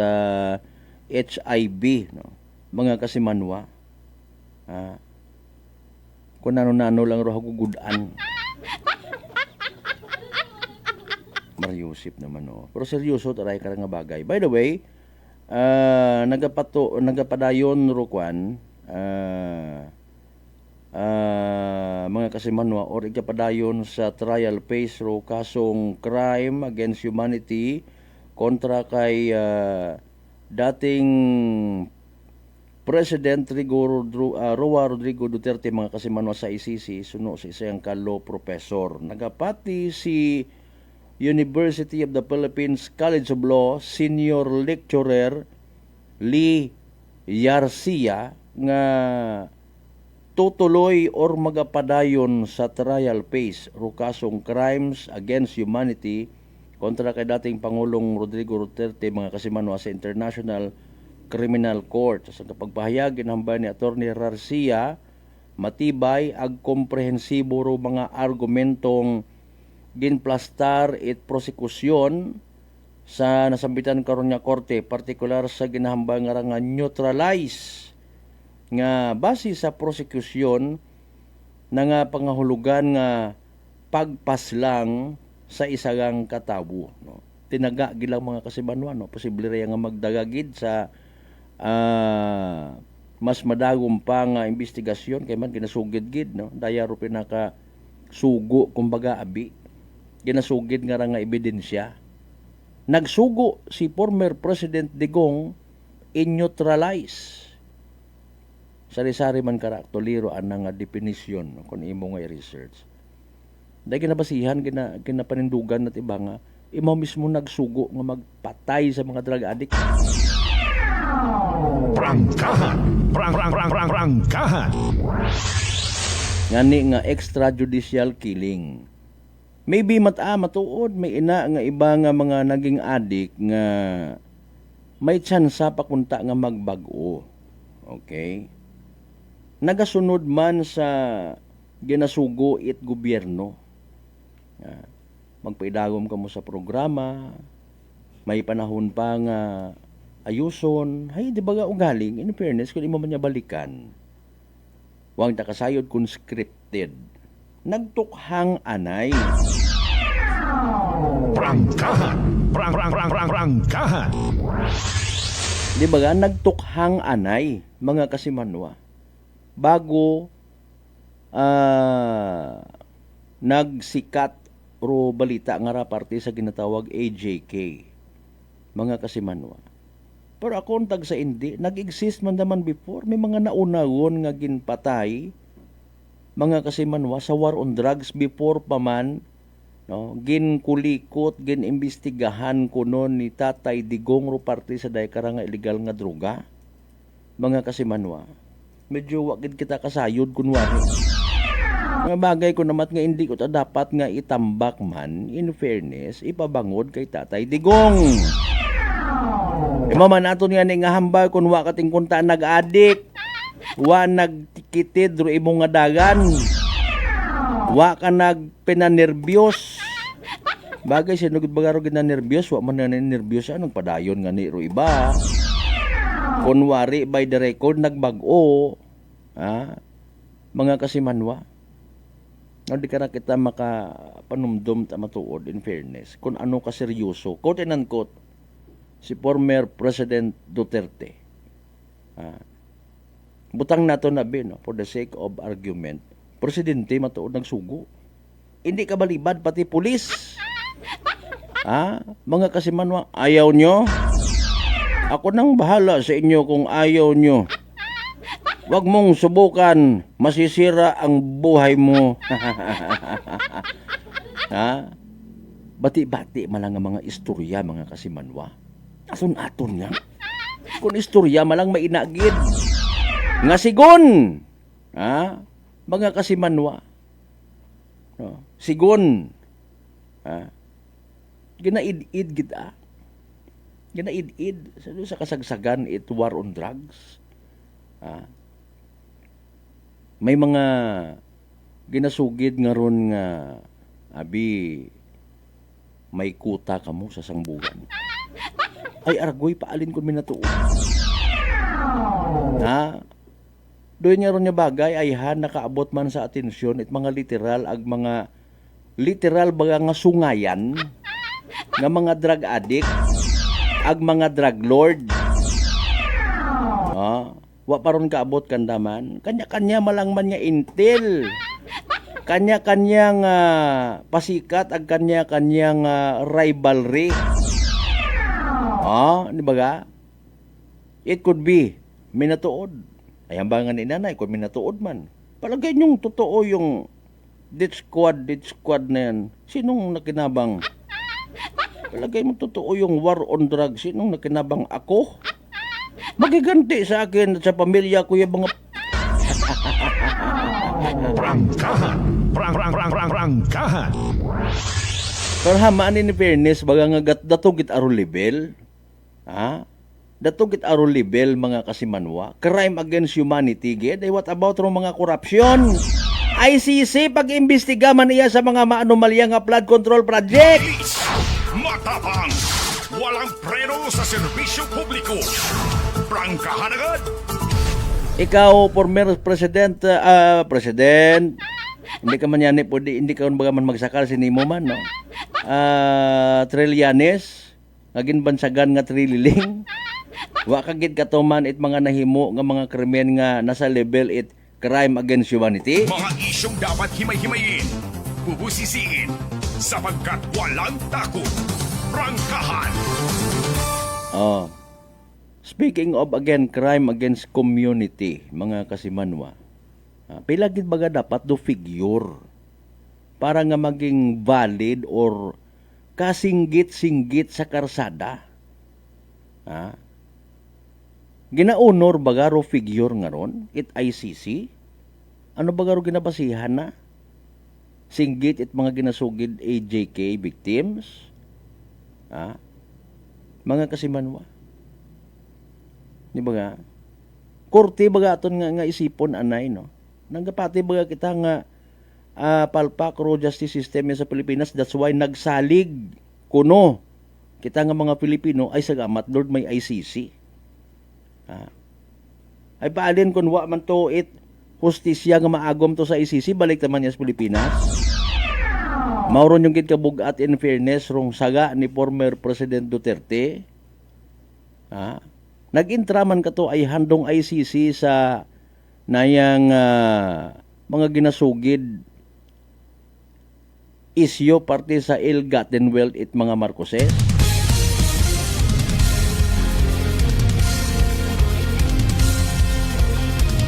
Speaker 6: HIV no mga kasimanwa. Kung nano lang ro hagugudan. Mariusip naman no. Pero seryoso taray karang nga bagay. By the way, nagapadayon ro kwan mga kasimanwa or ikapadayon sa trial phase ro kasong crime against humanity kontra kay dating President Roa Rodrigo Duterte mga kasimanwa sa ICC suno sa isang law professor. Nagapati si University of the Philippines College of Law senior lecturer Lee Yarcia nga magtutuloy or magapadayon sa trial phase rukasong crimes against humanity kontra kay dating Pangulong Rodrigo Duterte mga kasimanwa sa International Criminal Court. Sa kapagpahayag ginhambal ni Attorney Garcia, matibay ag komprehensibo ro mga argumentong ginplastar it prosekusyon sa nasambitan karon nga korte, partikular sa ginahambal nga neutralize nga base sa prosekusyon na nga pangahulugan nga pagpaslang sa isagang katawo, no. Tinaga gilang mga kasibanwan, no. Posible ray nga magdagagid sa mas madagom pa nga investigasyon kay man ginasugid gid, no. Daya ro pinaka sugo kumbaga abi. Ginasugid nga ra nga ebidensya. Nagsugo si former President Digong in-neutralize. Sari-sari man kara toliro anang nga definisyon, no, kung imo nga i-research. Dahil kinabasihan, kinapanindugan at iba nga, imo mismo nagsugo nga magpatay sa mga drug addict.
Speaker 14: Prangkahan! Prangkahan!
Speaker 6: Ngani nga extrajudicial killing. Maybe matuod, may ina nga iba nga mga naging addict nga may tsansa pa kunta nga magbago. Okay? Nagasunod man sa ginasugo it gobyerno. Magpaidagom ka mo sa programa, may panahon pa nga ayuson, hay di ba nga ugaling, in fairness, kung imo man niya balikan, huwag takasayod kung scripted. Nagtukhang anay.
Speaker 14: Prangkahan! Prangkahan!
Speaker 6: Di ba nga, nagtukhang anay, mga kasimanwa. Bago nagsikat ro balita nga raparte sa ginatawag AJK, mga kasimanwa. Pero akong tag sa hindi, nag-exist man naman before, may mga naunagon nga ginpatay, mga kasimanwa, sa war on drugs before pa man, no, ginkulikot, ginimbestigahan ko noon ni Tatay Digong ro parte sa daykara nga illegal nga droga, mga kasimanwa. Medyo wakid kita kasayod kunwari. Mga bagay ko namat nga hindi ko ta dapat nga itambak man, in fairness, ipabangod kay Tatay Digong. Maman ato nga nga hambal kung wa kating kunta nag-adik, wa nagtikitid ro imong nga dagan, wa ka nagpinanerbyos. Bagay sinugod bagaro ginanerbyos, wa man na nerbyos anong padayon nga ni ro iba. Kunwari by the record nagbago, mga kasimanwa. Hindi ka na kita makapanumdum ta matuod, in fairness, kung ano ka seryoso, quote and unquote, si former President Duterte. Butang nato na no, for the sake of argument, presidente matuod nagsugo. Hindi ka balibad pati pulis. Mga kasimanwa, ayaw nyo? Ako nang bahala sa inyo kung ayaw nyo. Huwag mong subukan, masisira ang buhay mo. Bati-bati malang ang mga istorya, mga kasimanwa. Aton-aton nga. Kung istorya malang mainagid. Nga sigon, mga kasimanwa. Sigon, ginaid-id kita. Ginaid-id sa kasagsagan it war on drugs. May mga ginasugid nga ron nga abi may kuta kamo sa sangbugan. Ay argoy paalin kun minatuo. Doon nga ron nga bagay ay nakaabot man sa atensyon it mga literal ag mga literal baga nga sungayan nga mga drug addict ag mga drug lord. Wa paron kaabot kandaman, kanya-kanya malang man nga intel. Kanya-kanya nga pasikat ag kanya-kanya nga rivalry. Di ba ga? It could be minatuod. Ay hambangan ni nanay kung minatuod man. Palagay niyong totoo yung death squad na yan. Sinong nakinabang? Palagay mo totoo yung war on drugs. Sinong nakinabang ako? Magiganti sa akin at sa pamilya ko yung mga
Speaker 14: Prangkahan.
Speaker 6: Pero hamaan ni fairness, baga nga datugit aro level. Ha? Datugit aro level mga kasimanwa. Crime against humanity, gid. What about rong mga korupsyon? ICC pag-imbestiga man iya sa mga maanomalya nga flood control project.
Speaker 4: Matapang, walang preno sa serbisyo publiko. Prangkahan agad.
Speaker 6: Ikaw, former president, hindi ka man yan, hindi ka baga man magsakal sinimo man, no? Trillanes, naging bansagan nga trililing. Wa kagid katuman it mga nahimo nga mga krimen nga nasa level it crime against humanity.
Speaker 4: Mga isyong dapat himay-himayin, bubusisiin, sapagkat walang takot. Prangkahan.
Speaker 6: Oh. Speaking of again crime against community, mga kasimanwa. Pila gid baga dapat do figure para nga maging valid or kasinggit-singgit sa karsada. Ginaunor baga ro figure nga ron it ICC? Ano baga ro ginabasihan na? Singgit it mga ginasugid AJK victims? Mga kasimanwa. Di ba nga? Korte baga aton nga isipon anay, no? Nanggapati baga kita nga palpak ro justice system sa Pilipinas. That's why nagsalig kuno kita nga mga Pilipino ay sagamat Lord may ICC. Ay paalin kung wa man to it hustisya nga maagom to sa ICC, balik naman niya sa Pilipinas. Mauron yung gid kabugat in fairness rong saga ni former President Duterte. Nag-intraman ka to ay handong ICC sa nayang mga ginasugid isyo parte sa ill-gotten wealth it mga Marcoses.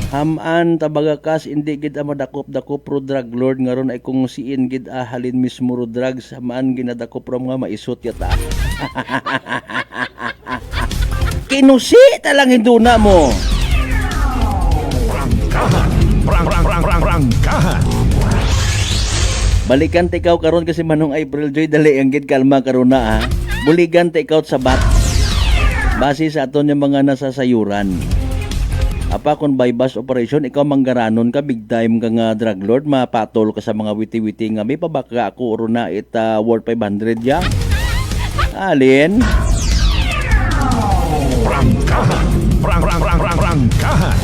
Speaker 6: Hamaan tabagakas hindi gid madakop-dakop pro drug lord nga ron ay kung siin gid halin mismo ro drugs hamaan ginadakop ro nga maisot yata. Kinusi talang hinduna mo.
Speaker 14: Prangkahan.
Speaker 6: Balikan ta ikaw karon kasi Manong April Joy dali ang gid kalma karon na ha. Buligan ta ikaw sa bat. Base sa aton yung mga nasasayuran. Apa kung by bus operation ikaw manggaranon ka big time ka nga drug lord mapatol ka sa mga witi-witi nga may pabaka ako oro na it worth 500 ya. Alin?
Speaker 14: Prangkahan.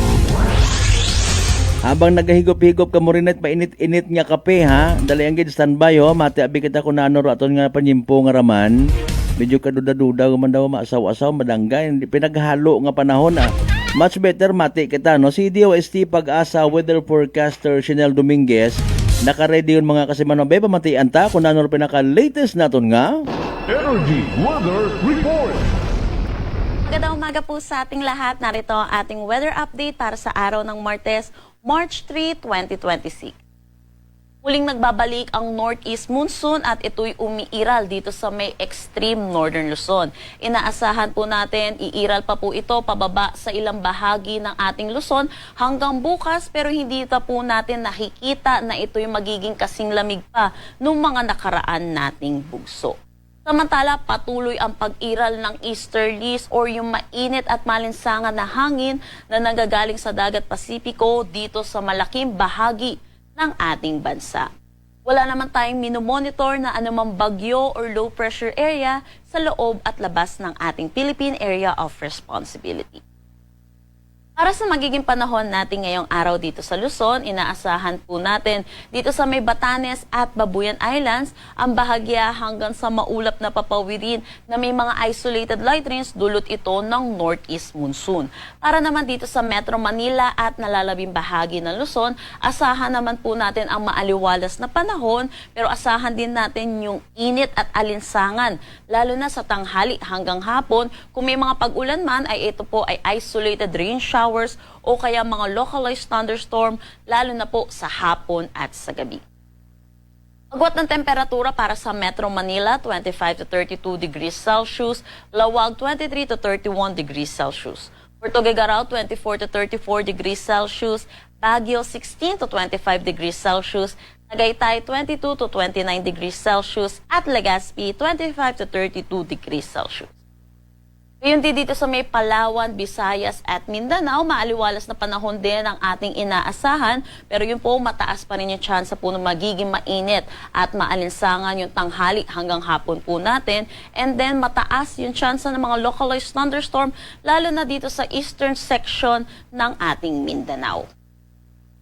Speaker 6: Habang nagahigop-higop ka mo rin at mainit-init nga kape ha. Dali ang gid standby ho. Mati abi kita ko nanor aton nga panyimpo nga raman. Medyo kaduda-duda man daw maasaw-asaw madanggay. Pinaghalo nga panahon Much better mati kita no. Si DOST Pag-asa Weather Forecaster Chanel Dominguez. Naka-ready yun mga kasimanong. Beba matian ta kung nanor pinaka-latest naton nga
Speaker 14: Energy Weather Report.
Speaker 19: Magandang umaga po sa ating lahat. Narito ang ating weather update para sa araw ng Martes, March 3, 2026. Muling nagbabalik ang northeast monsoon at ito'y umiiral dito sa may extreme northern Luzon. Inaasahan po natin, iiral pa po ito pababa sa ilang bahagi ng ating Luzon hanggang bukas pero hindi pa po natin nakikita na ito'y magiging kasing lamig pa nung mga nakaraan nating bugso. Samantala, patuloy ang pag-iral ng easterlies or yung mainit at malinsangan na hangin na nanggagaling sa dagat Pasipiko dito sa malaking bahagi ng ating bansa. Wala naman tayong minomonitor na anumang bagyo or low pressure area sa loob at labas ng ating Philippine Area of Responsibility. Para sa magiging panahon natin ngayong araw dito sa Luzon, inaasahan po natin dito sa may Batanes at Babuyan Islands ang bahagya hanggang sa maulap na papawirin na may mga isolated light rains dulot ito ng northeast monsoon. Para naman dito sa Metro Manila at nalalabing bahagi ng Luzon, asahan naman po natin ang maaliwalas na panahon pero asahan din natin yung init at alinsangan lalo na sa tanghali hanggang hapon. Kung may mga pag-ulan man ay ito po ay isolated rain shower o kaya mga localized thunderstorm lalo na po sa hapon at sa gabi. Agwat ng temperatura para sa Metro Manila, 25 to 32 degrees Celsius, Lawag 23 to 31 degrees Celsius. For Tuguegarao, 24 to 34 degrees Celsius. Baguio, 16 to 25 degrees Celsius. Tagaytay, 22 to 29 degrees Celsius. At Legazpi, 25 to 32 degrees Celsius. Ngayon din dito sa may Palawan, Visayas at Mindanao, maaliwalas na panahon din ang ating inaasahan. Pero yun po, mataas pa rin yung chance po na magiging mainit at maalinsangan yung tanghali hanggang hapon po natin. And then mataas yung chance ng mga localized thunderstorm, lalo na dito sa eastern section ng ating Mindanao.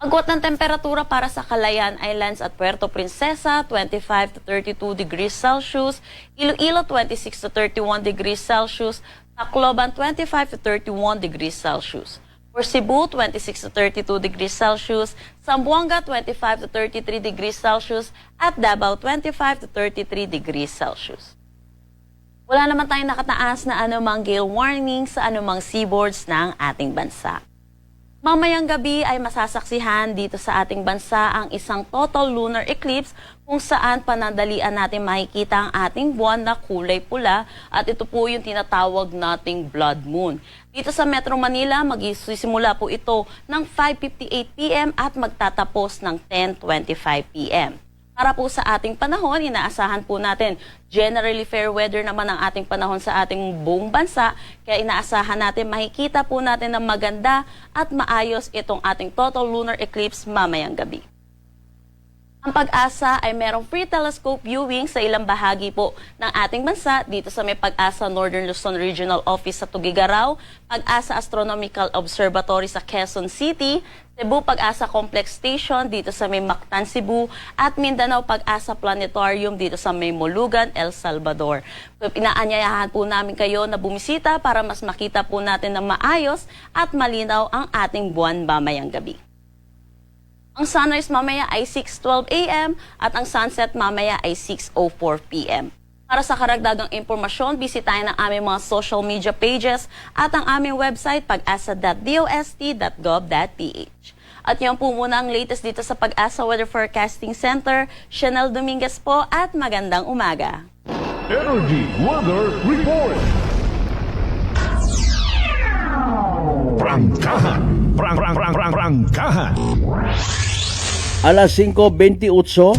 Speaker 19: Agwat ng temperatura para sa Calayan Islands at Puerto Princesa, 25 to 32 degrees Celsius. Iloilo, 26 to 31 degrees Celsius. Tacloban, 25 to 31 degrees Celsius. For Cebu, 26 to 32 degrees Celsius. Zamboanga, 25 to 33 degrees Celsius. At Davao, 25 to 33 degrees Celsius. Wala naman tayong nakataas na anumang gale warning sa anumang seaboards ng ating bansa. Mamayang gabi ay masasaksihan dito sa ating bansa ang isang total lunar eclipse kung saan panandalian natin makikita ang ating buwan na kulay pula at ito po yung tinatawag nating blood moon. Dito sa Metro Manila, magsisimula po ito ng 5:58 p.m. at magtatapos ng 10:25 p.m. Para po sa ating panahon, inaasahan po natin generally fair weather naman ang ating panahon sa ating buong bansa. Kaya inaasahan natin, makikita po natin ng maganda at maayos itong ating total lunar eclipse mamayang gabi. Ang Pag-asa ay merong free telescope viewing sa ilang bahagi po ng ating bansa dito sa may Pag-asa Northern Luzon Regional Office sa Tuguegarao, Pag-asa Astronomical Observatory sa Quezon City, Cebu Pag-asa Complex Station dito sa may Mactan, Cebu, at Mindanao Pag-asa Planetarium dito sa may Molugan, El Salvador. Inaanyayahan po namin kayo na bumisita para mas makita po natin na maayos at malinaw ang ating buwan mamayang gabi. Ang sunrise mamaya ay 6:12 a.m. at ang sunset mamaya ay 6:04 p.m. Para sa karagdagang impormasyon, bisitahin ang aming mga social media pages at ang aming website pag-asa.dost.gov.ph. At yan po muna ang latest dito sa Pag-asa Weather Forecasting Center. Chanel Dominguez po at magandang umaga.
Speaker 14: Energy Weather Report. Prangkahan. Prangkahan.
Speaker 6: Alas 5:28.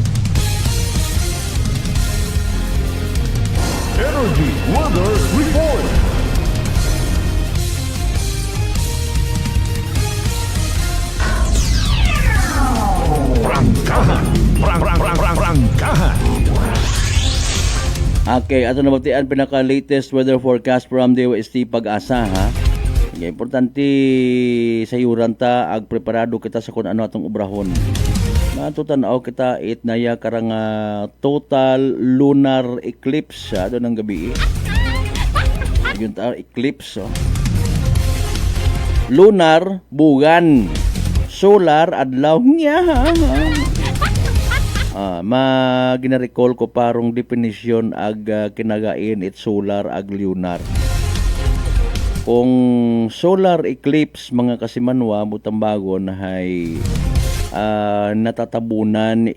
Speaker 14: Energy Weather Report. Prangkahan. Prangkahan.
Speaker 6: Okay, ato na magtian pinaka-latest weather forecast from DOST Pag-asa ha. Importante sa yuran ta ag preparado kita sa kung ano atong obrahon. Matutanaw kita itnaya karang total lunar eclipse doon ng gabi. Yun ta eclipse. Lunar bugan, solar adlaw niya. Gina-recall ko parong definition ag kinagain it solar ag lunar. Kung solar eclipse mga kasimanwa mutambagon ay natatabunan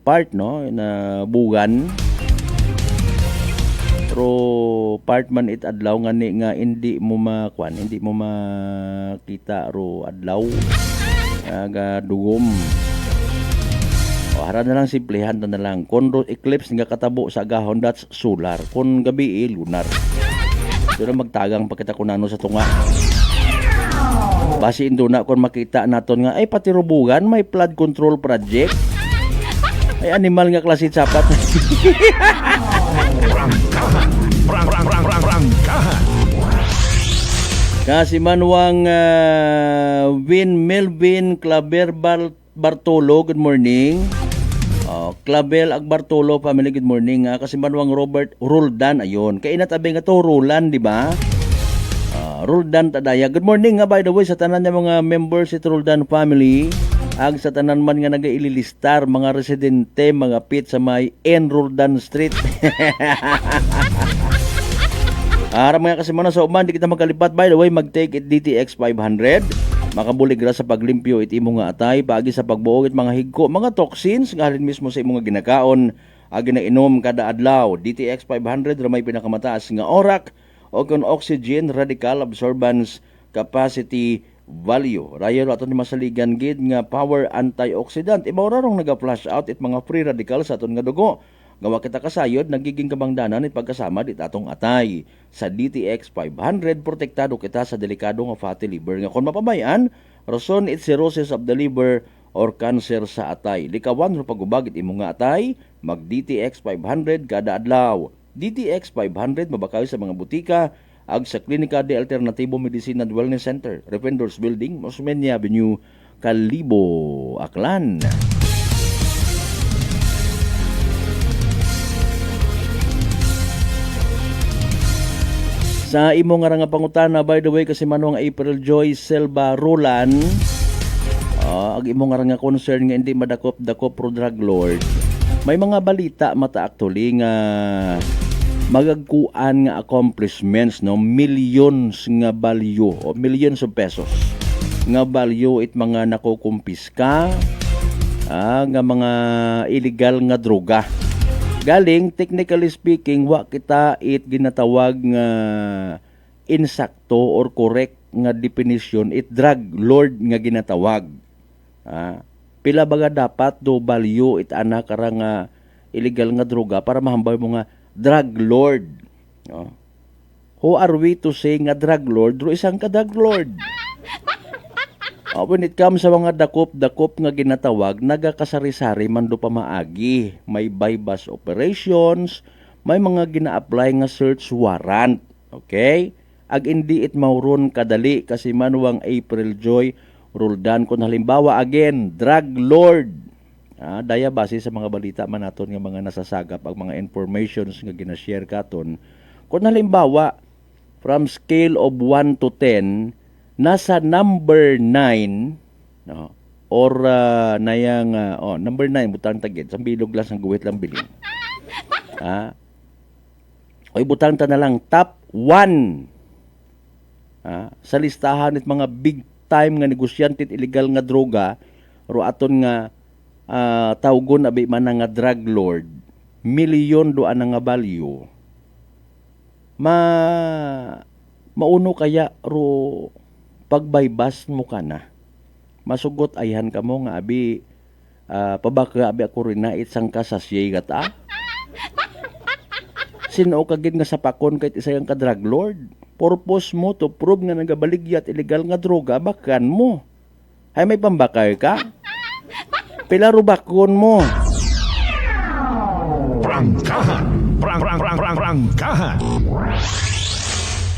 Speaker 6: part no na bugan pero part man it adlaw nga hindi mo makita ro adlaw aga dugom. Hara na lang simplihan na lang. Kung eclipse nga katabo sa agahon, that's solar. Kung gabi lunar. Doon na magtagang pagkita ko nano sa tunga. Basi indo na kung makita naton nga ay pati rubugan may flood control project. Ay animal nga klase sapat. Kasi manwang Win Melvin Claver Bartolo, good morning. Clavel ag Bartolo family, good morning. Kasi manwang Robert Roldan, ayun. Kainatabi nga to Roland, di ba? Roldan Tadaya. Good morning nga by the way sa tanan ng mga members sa Roldan family. Ag sa tanan man nga nagaililistar mga residente, mga pit sa may N Roldan Street. Ara mga kasimana sa uman, di kita magkalipat. By the way, mag-take it DTX 500. Makabulig ra sa paglimpyo it imo nga atay, pagi sa pagbuog it mga higko, mga toxins nga halin mismo sa imo nga ginakaon ang ginainom kada adlaw. DTX 500 ra may pinakamataas nga orak o kung oxygen radical absorbance capacity value. Rayon aton ni masaligan gid nga power antioxidant. Ibaw ra rong naga-flush out it mga free radical sa aton nga dugo. Gawa kita kasayod, nagiging kabangdanan at pagkasama dit atong atay. Sa DTX 500, protektado kita sa delikado nga fatty liver. Nga kung mapabayan, rason it cirrhosis of the liver or cancer sa atay. Likawan ro pagubagit imo nga atay, mag DTX 500 kada adlaw. DTX 500 mabakaw sa mga butika ag sa Klinika de Alternativo Medicine and Wellness Center, Refendors Building, Mosmeña Avenue, Kalibo, Aklan. Sa imo nga nga pangutana, by the way, kasi manong April Joy Selva Roland, ag imo nga nga concern nga hindi madakop-dakop pro drug lord, may mga balita mata actually nga magagkuan nga accomplishments, no, millions nga value o millions of pesos nga value it mga nakukumpiska nga mga illegal nga droga. Galing, technically speaking, wa kita it ginatawag nga insakto or correct nga definition, it drug lord nga ginatawag. Pila baga dapat do value it ana kara nga illegal nga droga para mahambay mo nga drug lord. Who are we to say nga drug lord? Dro isang ka drug lord. When it comes sa mga dakop-dakop nga ginatawag, nagakasari-sari man do pa maagi. May bypass operations, may mga gina-apply nga search warrant. Okay? Ag hindi it mauron kadali kasi manuwang April Joy Roldan kung halimbawa again, drug lord. Daya base sa mga balita man naton nga mga nasasagap ang mga informations nga ginashare katon. Kung halimbawa, from scale of 1 to 10, nasa number 9, no, or nayang number 9 butang tagid sa bilog lang sang guwit lang bilin. Oy butang ta na lang top 1 sa listahan nit mga big time nga negosyante illegal nga droga ro aton nga tawgon abi man nga drug lord, milyon do ana nga value. Mauno kaya ro pagbaybas mo ka na, masugot ayhan ka mo nga abi pabaka abi ako rin na itsang kasasye gata. Sino kagid nga sapakon kahit isa yung ka-drug lord? Purpose mo to prove nga nagabaligyat illegal nga droga, bakan mo. Ay may pambakay ka? Pila ro bakon mo?
Speaker 14: Prangkahan! Prangkahan!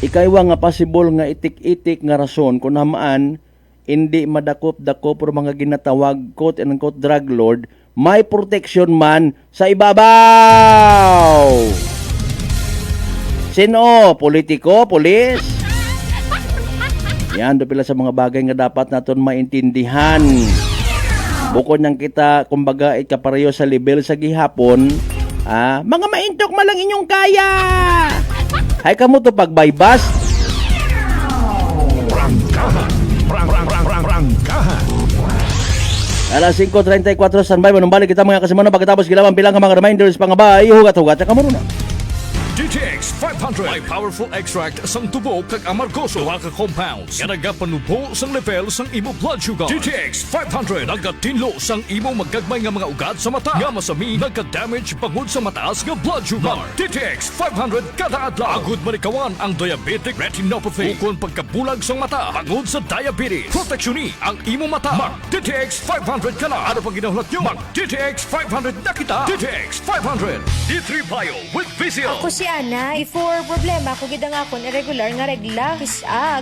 Speaker 6: Ikaywa nga possible nga itik-itik nga rason kung namaan hindi madakop-dakop or mga ginatawag quote-unquote drug lord, may protection man sa ibabaw. Sino? Politiko? Pulis? Yan, do pila sa mga bagay nga dapat naton maintindihan. Bukod nang kita, kumbaga, ikapareho sa level sa gihapon, mga maintok malang inyong kaya. Hay kamo to pagbaybas.
Speaker 14: Prangkahan.
Speaker 6: Alas 5:34 standby manumbalik kita mga kasimano pagkatapos gilawan bilang mga reminders pangabay hugat-hugat sa kamaruna.
Speaker 1: DTX 500 may powerful extract sang tubo kag amargoso duha ka compounds nga nagapanubo sang level sang imo blood sugar. DTX 500 nagatinlo sang imo magagmay nga mga ugat sa mata nga masami nagka-damage pangud sa mataas nga blood sugar. DTX 500 kada adlaw agud manikawan ang diabetic retinopathy ukon pagkabulag sang mata pangud sa diabetes. Proteksyon ang imo mata. Mag DTX 500 kana ano pang ginahulot nyo? Mag DTX 500 na kita. DTX 500 D3 Bio with Vizio.
Speaker 20: Ako si Ana, before problema ko gid ang akon irregular nga regla,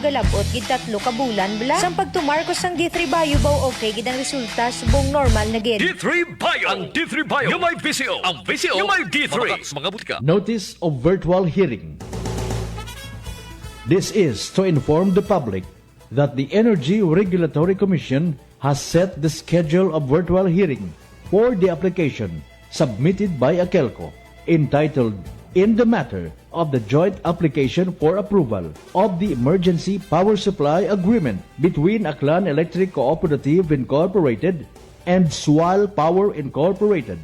Speaker 20: galabot gid 3 ka bulan bla. Sang pagtumar ko sang D3 Bio baw okay gid ang resulta subong normal na gid.
Speaker 1: D3 Bio, ang D3 Bio, yung may Vizio, ang Vizio, yung may D3. Mga butika.
Speaker 21: Notice of virtual hearing. This is to inform the public that the Energy Regulatory Commission has set the schedule of virtual hearing for the application submitted by Akelco entitled in the matter of the joint application for approval of the Emergency Power Supply Agreement between Aklan Electric Cooperative Incorporated and Sual Power Incorporated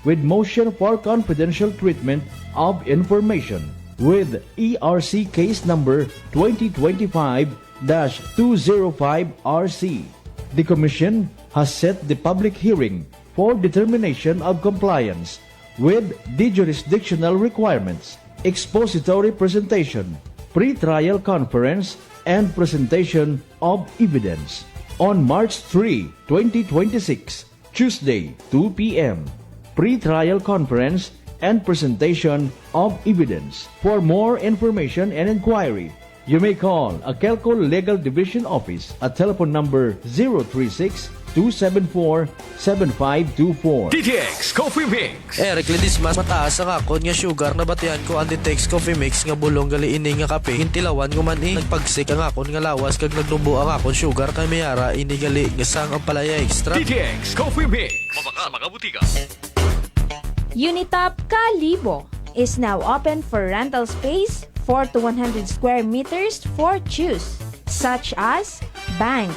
Speaker 21: with motion for confidential treatment of information with ERC case number 2025-205RC. The Commission has set the public hearing for determination of compliance with the jurisdictional requirements, expository presentation, pre-trial conference, and presentation of evidence on March 3, 2026, Tuesday, 2 p.m. Pre-trial conference and presentation of evidence. For more information and inquiry, you may call Akelco Legal Division Office at telephone number 036-274-7524.
Speaker 1: DTX Coffee Mix.
Speaker 3: Eric Lidis, mas mataas ang akon nga sugar na batian ko ang DTX Coffee Mix nga bulong gali ini nga kape. Hintilawan ko man nagpagsik ang akon nga lawas kag nagnubo ang akon sugar kay mayara ini gali nga sang ang palaya extra.
Speaker 1: DTX Coffee Mix. Mabaka mga butika.
Speaker 22: Unitop Kalibo is now open for rental space 4 to 100 square meters for choose, such as bank,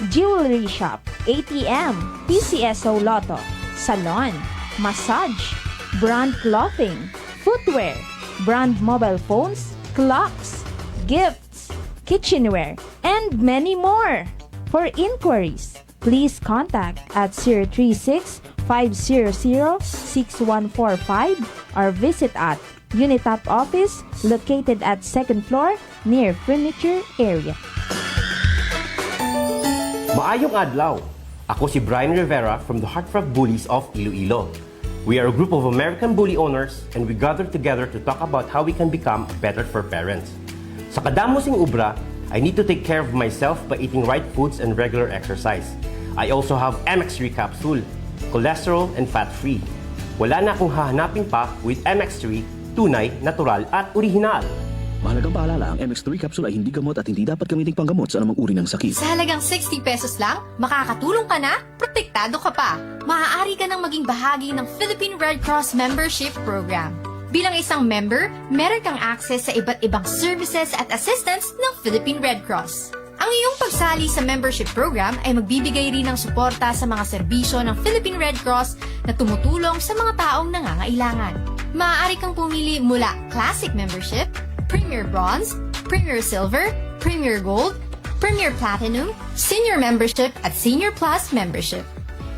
Speaker 22: jewelry shop, ATM, PCSO Lotto, salon, massage, brand clothing, footwear, brand mobile phones, clocks, gifts, kitchenware, and many more. For inquiries, please contact at 036-500-6145 or visit at Unitop office located at 2nd floor near furniture area.
Speaker 23: Maayong adlaw. Ako si Brian Rivera from the Heartfrog Bullies of Iloilo. We are a group of American bully owners and we gather together to talk about how we can become better for parents. Sa kadamosing ubra, I need to take care of myself by eating right foods and regular exercise. I also have MX3 capsule, cholesterol and fat-free. Wala na akong hahanapin pa with MX3, tunay, natural at orihinal.
Speaker 12: Mahalagang paalala, ang MX3 capsule ay hindi gamot at hindi dapat gamitin panggamot sa anumang uri ng sakit.
Speaker 13: Sa halagang 60 pesos lang, makakatulong ka na, protektado ka pa. Maaari ka nang maging bahagi ng Philippine Red Cross Membership Program. Bilang isang member, meron kang access sa iba't ibang services at assistance ng Philippine Red Cross. Ang iyong pagsali sa membership program ay magbibigay rin ng suporta sa mga serbisyo ng Philippine Red Cross na tumutulong sa mga taong nangangailangan. Maaari kang pumili mula Classic Membership, Premier Bronze, Premier Silver, Premier Gold, Premier Platinum, Senior Membership at Senior Plus Membership.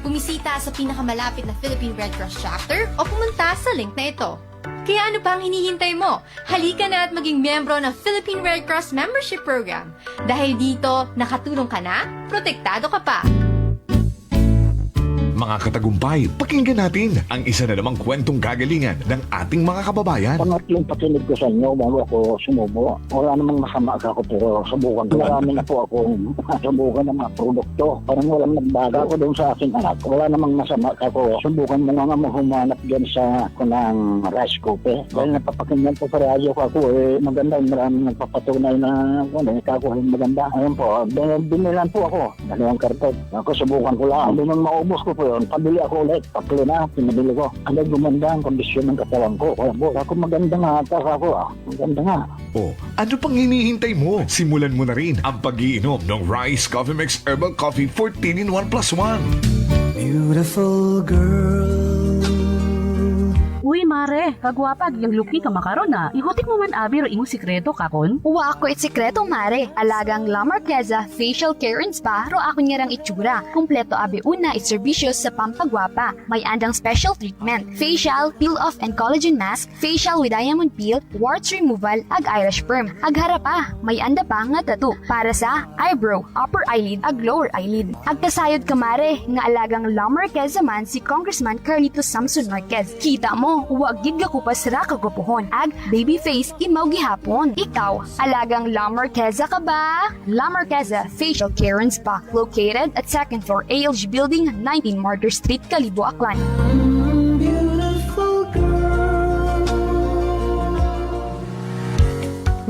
Speaker 13: Bumisita sa pinakamalapit na Philippine Red Cross chapter o pumunta sa link na ito. Kaya ano pa ang hinihintay mo? Halika na at maging miyembro ng Philippine Red Cross Membership Program. Dahil dito, nakatulong ka na, protektado ka pa.
Speaker 14: Mga katagumpay, pakinggan natin ang isa na namang kwentong gagalingan ng ating mga kababayan.
Speaker 24: Pangatlong pakinig ko sa inyo bago ako sumubo. Wala namang masama ako pero subukan ko. Marami na po akong subukan ng mga produkto. Parang walang nagbaga ako doon sa aking anak. Wala namang masama ako. Subukan mo nga humanap dyan sa kunang rice cooker. Dahil napapakinggan ko sa radyo ko ako maganda. Maraming nagpapatunay na ikakuhin maganda. Ayun po, binilan po ako. Dalawang karton. Ako subukan ko lang. Hindi nang maubos ko po yun. Pabili ako ulit. Tatlo na, pinabili ko. Ano gumanda ang kondisyon ng katawan ko. Kaya po, ako maganda nga. Maganda nga.
Speaker 14: O, ano pang hinihintay mo? Simulan mo na rin ang pag-iinom ng Rice Coffee Mix Herbal Coffee 14-in-1+1.
Speaker 25: Beautiful girl.
Speaker 26: Uy, mare, kagwapag yung luki ka makaron na. Ihutik mo man abi ro imong sikreto kakon.
Speaker 27: Uwa ako sikreto, mare. Alagang La Marqueza Facial Care and Spa ro ako niyarang itsura. Kompleto abi una iserbisyo sa pampagwapa. May andang special treatment. Facial, peel-off and collagen mask, facial with diamond peel, warts removal, ag eyelash perm. Ag harapa, may anda pa nga tattoo para sa eyebrow, upper eyelid, ag lower eyelid. Ag kasayod ka, mare, nga alagang La Marqueza man si Congressman Carlito Samson Marquez. Kita mo, huwag gid ko pa sira kagupuhon. Ag baby face imaw gihapon. Ikaw, alagang La Marqueza ka ba? La Marqueza Facial Care and Spa, located at 2nd floor ALG Building, 19 Martyr Street, Kalibo, Aklan.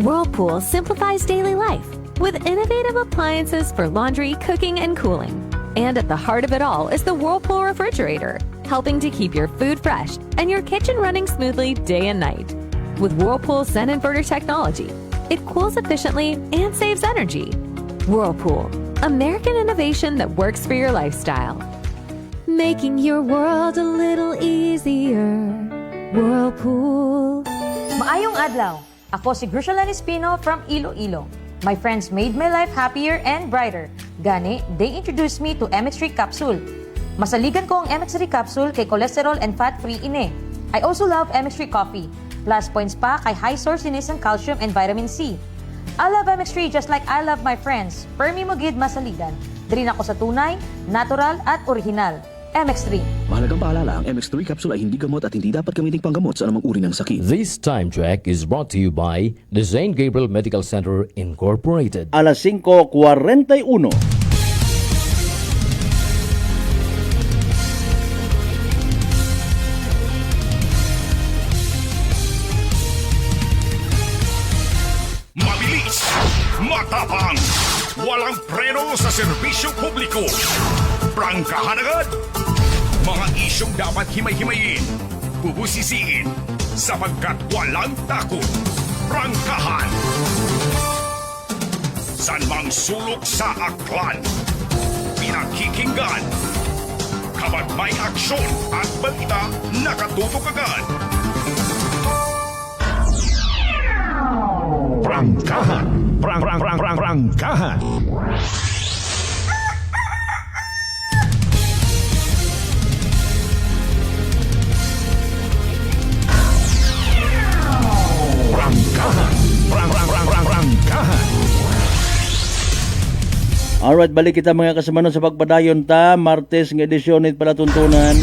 Speaker 10: Whirlpool simplifies daily life with innovative appliances for laundry, cooking, and cooling. And at the heart of it all is the Whirlpool refrigerator, helping to keep your food fresh and your kitchen running smoothly day and night. With Whirlpool's Zen inverter technology, it cools efficiently and saves energy. Whirlpool, American innovation that works for your lifestyle. making your world a little easier. Whirlpool.
Speaker 2: Maayong adlaw. Ako si Grushalan Espino from Iloilo. My friends made my life happier and brighter. Gani, they introduced me to MX3 capsule. Masaligan ko ang MX3 capsule kay cholesterol and fat-free ine. I also love MX3 coffee. Plus points pa kay high source inis ng calcium and vitamin C. I love MX3 just like I love my friends. Permi mo gid masaligan. Diri na ako sa tunay, natural at original. MX3.
Speaker 12: Mahalagang paalala, ang MX3 capsule ay hindi gamot at hindi dapat gamitin panggamot sa anumang uri ng sakit.
Speaker 18: This time check is brought to you by the St. Gabriel Medical Center Incorporated.
Speaker 6: Alas 5:41.
Speaker 1: Mabilis, matapang, walang preno sa serbisyo publiko. Prangkahan agad. Mga isyong dapat himay-himayin, bubusisiin, sapagkat walang takot. Prangkahan. San mang sulok sa aklan, pinakikinggan. Kapag may aksyon at balita, nakatutok agad. Prangkahan. Prangkahan. Prangkahan.
Speaker 6: Alright, balik kita mga kasamanon sa pagpadayon ta. Martes nga edisyon it pala tuntunan.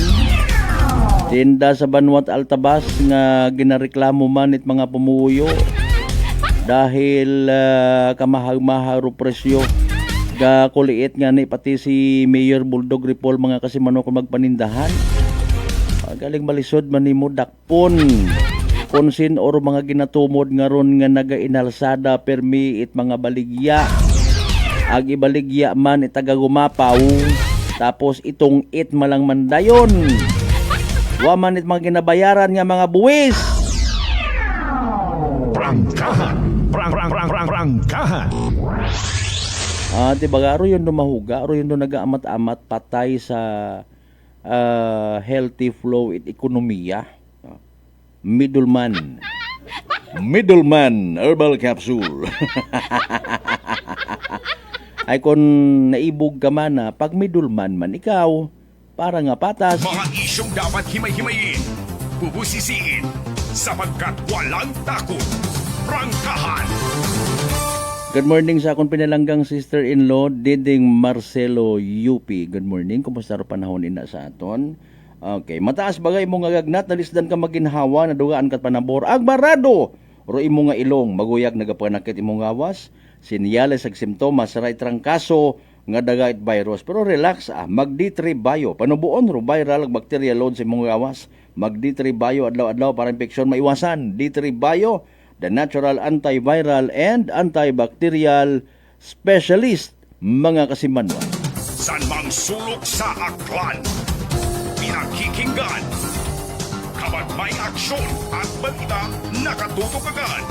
Speaker 6: Tinda sa Banwat Altabas nga ginareklamo man it mga pumuyo. Dahil kamahal-mahal presyo. Ga kuliit nga ni pati si Mayor Buldog Ripol mga kasimano kung magpanindahan. Galing malisod man ni mo dakpon. Konsin or mga ginatumod nga ron nga nagainalsada permi it mga baligya. Ag ibaligya man itagagumapaw. Tapos itong it malang mandayon. Waman it mga ginabayaran nga mga buwis.
Speaker 1: Prangkahan. Prangkahan.
Speaker 6: Diba aro yun mahuga, aro yun nag-aamat-amat patay sa healthy flow at ekonomiya. Middleman Herbal Capsule. Ay kung naibog ka man pag middleman man ikaw, para nga patas.
Speaker 1: Mga isyong dapat himay-himayin, bubusisiin, sapagkat walang takot. Prangkahan.
Speaker 6: Good morning sa akong pinalanggang sister-in-law, Diding Marcelo UP. Good morning, kumusta ro panahon ina sa aton? Okay, mataas bagay mo nga gagnat, nalisdan ka maginhawa, nadugaan kat panabor. Agbarado! Ro imo nga ilong, maguyag nagapanakit imong gawas. Sinyales ag simptomas, right trangkaso, nga dagait virus. Pero relax mag D3 Bio. Panubuon ro viral bacteria load sa imong gawas. Mag D3 Bio adlaw-adlaw para infeksyon maiwasan. D3 Bio, the natural antiviral and antibacterial specialist, mga kasimanwa.
Speaker 1: San mang sulok sa aklan, pinakikinggan. Kapag may aksyon at balita, nakatutok agad.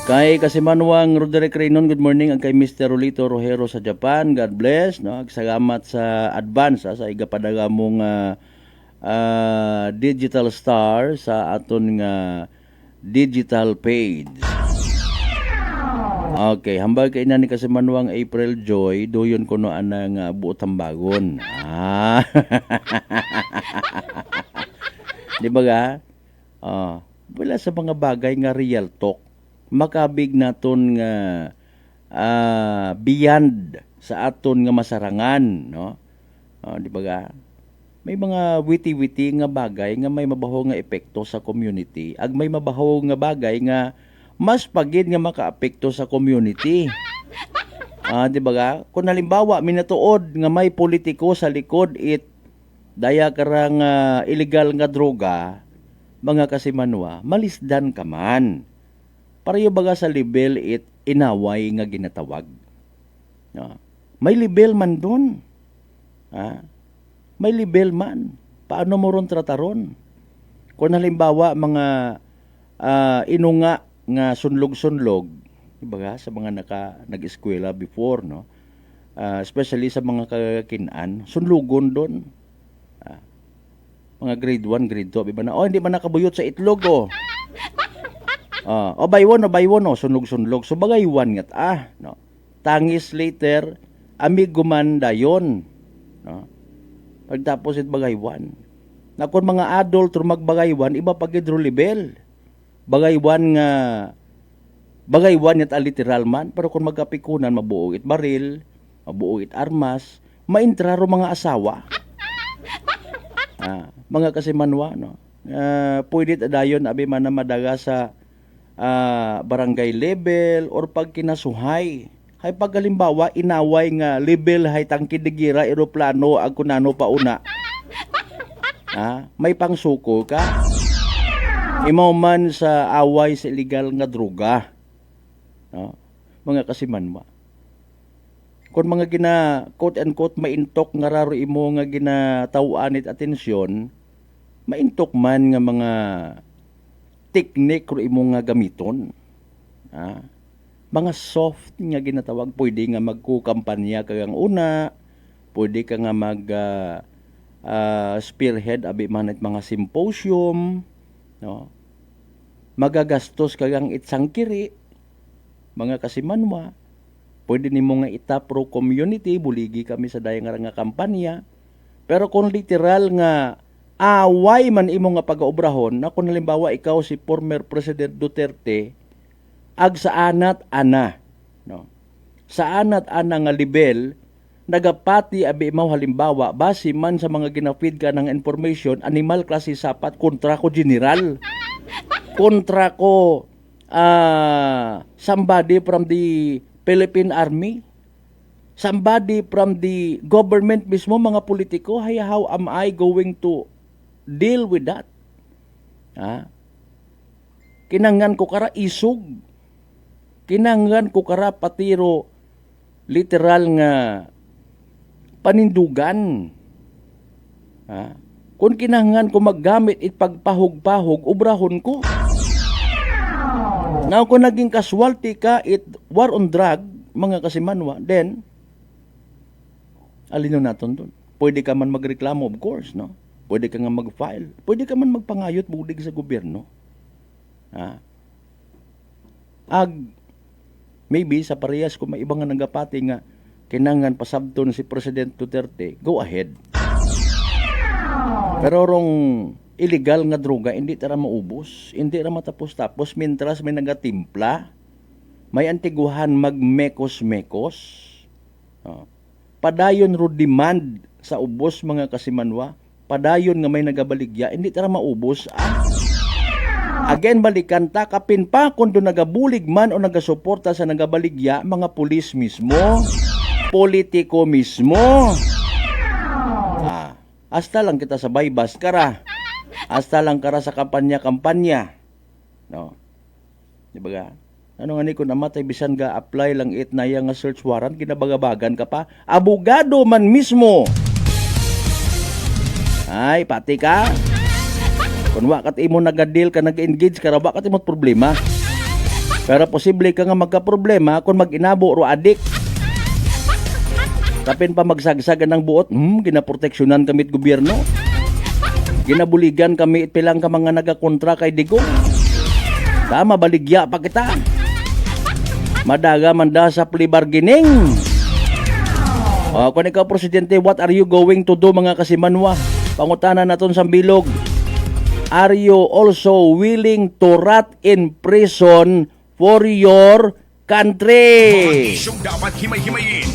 Speaker 6: Kay kasimanwang Roderick Reynon, good morning. Ang kay Mr. Rolito Rojero sa Japan, God bless. No? Salamat sa advance sa igapadaga mong digital star sa aton nga digital page. Okay, hambal kay na ni kasimanwang April Joy, doyon ko no anang buotang bagon. Di ba ga? Wala sa mga bagay nga real talk. Makabig naton nga beyond sa aton nga masarangan, no? Di ba ga? May mga witi-witi nga bagay nga may mabaho nga epekto sa community. Ag may mabaho nga bagay nga mas pagid nga makaapekto sa community. Di ba ga? Kung halimbawa minatuod nga may politiko sa likod daya karang illegal nga droga, mga kasimanwa, malisdan ka man. Pareho baga sa level inaway nga ginatawag. May level man doon. May level man. Paano mo ron trataron? Kung halimbawa mga inunga nga sunlog-sunlog, diba, sa mga nag-eskwela before, no? especially sa mga kakinan, sunlugon doon. Mga grade 1, grade 2, biba na, hindi man nakabuyot sa itlog, buy one, sunlog-sunlog. So, bagay one nga, no? Tangis later, amig gumanda yon, no? Pagtapos it bagay one. Na kung mga adult or magbagay one, iba pag hydrolibel. Bagay one nga literal man, pero kung magkapikunan, mabuo it baril, mabuo it armas, maintraro mga asawa. Mga kasimanwa, no? Pwede dayon abi man na madaga sa barangay level or pag kinasuhay. Hay pag halimbawa inaway nga level hay tangkidigira eroplano ag kunano pauna. May pangsuko ka. Imaw man sa away sa illegal nga droga. No? Mga kasimanwa. Kung mga quote and quote maintok nga raro imo nga ginatawaan it atensyon, maintok man nga mga teknik ro imo nga gamiton. Mga soft nga ginatawag, pwede nga magkukampanya kagang una, pwede ka nga mag spearhead abi man it mga symposium, no? Magagastos kagang itsangkiri, mga kasimanwa. Pwede nimo nga itap pro community, buligi kami sa dayang nga kampanya. Pero kung literal nga away man imo nga pag-obrahon, na kung halimbawa ikaw si former President Duterte, ag sa anat-ana, no? Sa anat-ana nga level, nagapati abi imaw halimbawa, base man sa mga ginafeed ka ng information, animal klase sapat, kontra ko general. Kontra ko somebody from the Philippine Army, somebody from the government mismo, mga politiko, how am I going to deal with that? Kinangan ko kara isog, kinangan ko kara patiro literal nga panindugan. Kung kinangan ko maggamit it pagpahog-pahog, ubrahon ko. Now, kung naging casualty ka, war on drug, mga kasimanwa, then, alino natin doon. Pwede ka man magreklamo, of course, no? Pwede ka nga mag-file. Pwede ka man magpangayot budig sa gobyerno. Maybe, sa parehas, kung may ibang nga nagapati nga, kinangan pasabton si President Duterte, go ahead. Pero rong illegal nga droga, hindi tara maubos, hindi tara matapos-tapos, mintras may nagatimpla, may antiguhan magmekos-mekos. Padayon ro demand sa ubos, mga kasimanwa, padayon nga may nagabaligya, hindi tara maubos. Again, balikan ta, kapin pa kung doon nagabulig man o nagasuporta sa nagabaligya, mga pulis mismo, politiko mismo. Hasta lang kita sa baybas kara. Hasta lang kara sa kampanya-kampanya. No? Di ba ga? Ano nga ni kung namatay bisan ga apply lang it na nga search warrant, ginabagabagan ka pa. Abogado man mismo. Ay, pati ka. Kung wakat imo nagadil ka, nag-engage ka, wakat imo problema. Pero posible ka nga magka-problema kung mag-inabo o adik. Kapin pa magsagsagan ng buot, ginaproteksyonan kami at gobyerno. Ginabuligan kami pilang ka mga nagakontra kay Digong. Tama, baligya pa kita. Madaga manda sa plea bargaining. Kung ikaw, Presidente, what are you going to do, mga kasimanwa? Pangutanan naton sa bilog. Are you also willing to rot in prison for your country?
Speaker 5: Mga isyong dapat himay-himayin,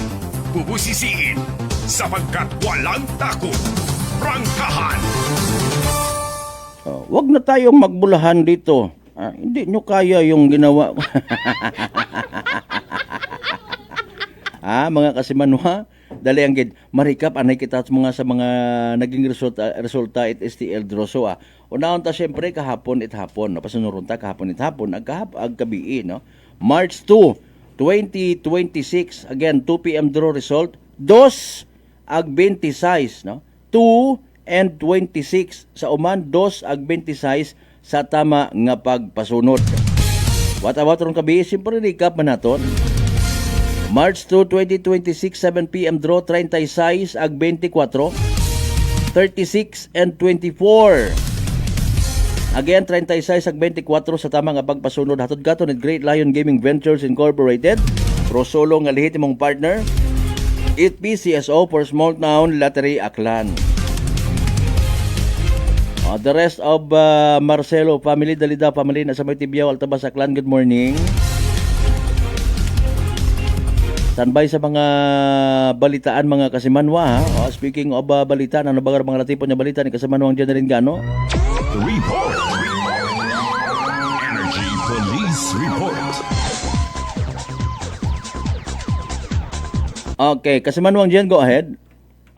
Speaker 5: bubusisiin, sapagkat walang takot. Prangkahan!
Speaker 6: Wag na tayong magbulahan dito. Hindi nyo kaya yung ginawa ko. Mga kasimanwa, dali ang gid. Marikap, anay kita sa mga naging resulta it STL Droso. Unahon ta siyempre kahapon hapon. Pasunurun ta kahapon hapon. Ag gabi, no? March 2, 2026. Again, 2 p.m. draw result. 2 ag 26, no? 2 and 26 sa uman, 2 ag 26 sa tama nga pagpasunod. What about ron kabi? Siyempre recap man naton. March 2, 2026, 7 p.m. draw 36 ag 24, 36 and 24. Again, 36 ag 24 sa tamang nga pagpasunod hatod gato ni Great Lion Gaming Ventures Incorporated. Pro solo nga lehitimong partner. 8P CSO for Small Town Lottery Aklan. The rest of Marcelo family, Dalida family na sa may Tibiao, Altabas, Aklan, good morning. Standby sa mga balitaan mga Kasimanwa. Speaking of balitaan, ano ba mga latipon niya balita ni Kasimanwang dyan na rin gano?
Speaker 5: Report. Energy Police Report.
Speaker 6: Okay, Kasimanwang dyan, go ahead.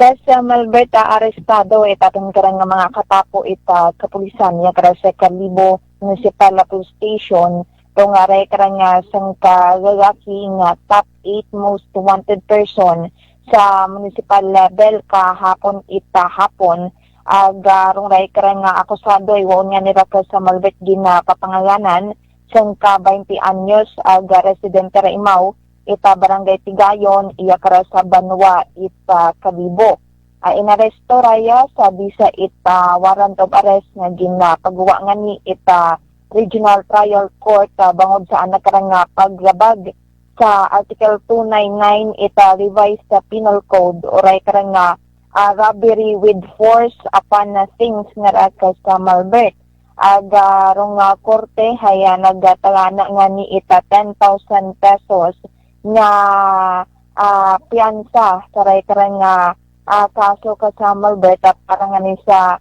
Speaker 7: Sa Malberta, arestado itatong karang nga mga katapo ita kapulisan niya kara sa Kalibo Municipal Police Station itong aray karang nga sang kagalaki nga top 8 most wanted person sa municipal level kahapon ita hapon agarong ray karang nga akusado iwon nga nira ka sa Malbert gina papangayanan sang ka 20 anyos aga residente ra Imaw ita barangay Tigayon, iya kara sa Banwa, ita Kalibo. Inaresto raya sa bisa ita warrant of arrest nga ginapagawa nga ni ita Regional Trial Court bangod sa anak karang nga paglabag sa Article 299 ita revised sa Penal Code oray karang nga robbery with force upon things nga raka sa Malbert. Agarong nga korte haya nagtalana nga ni ita 10,000 pesos nga piyansa saray karang nga kaso ka sa Malbert at parang nga ni sa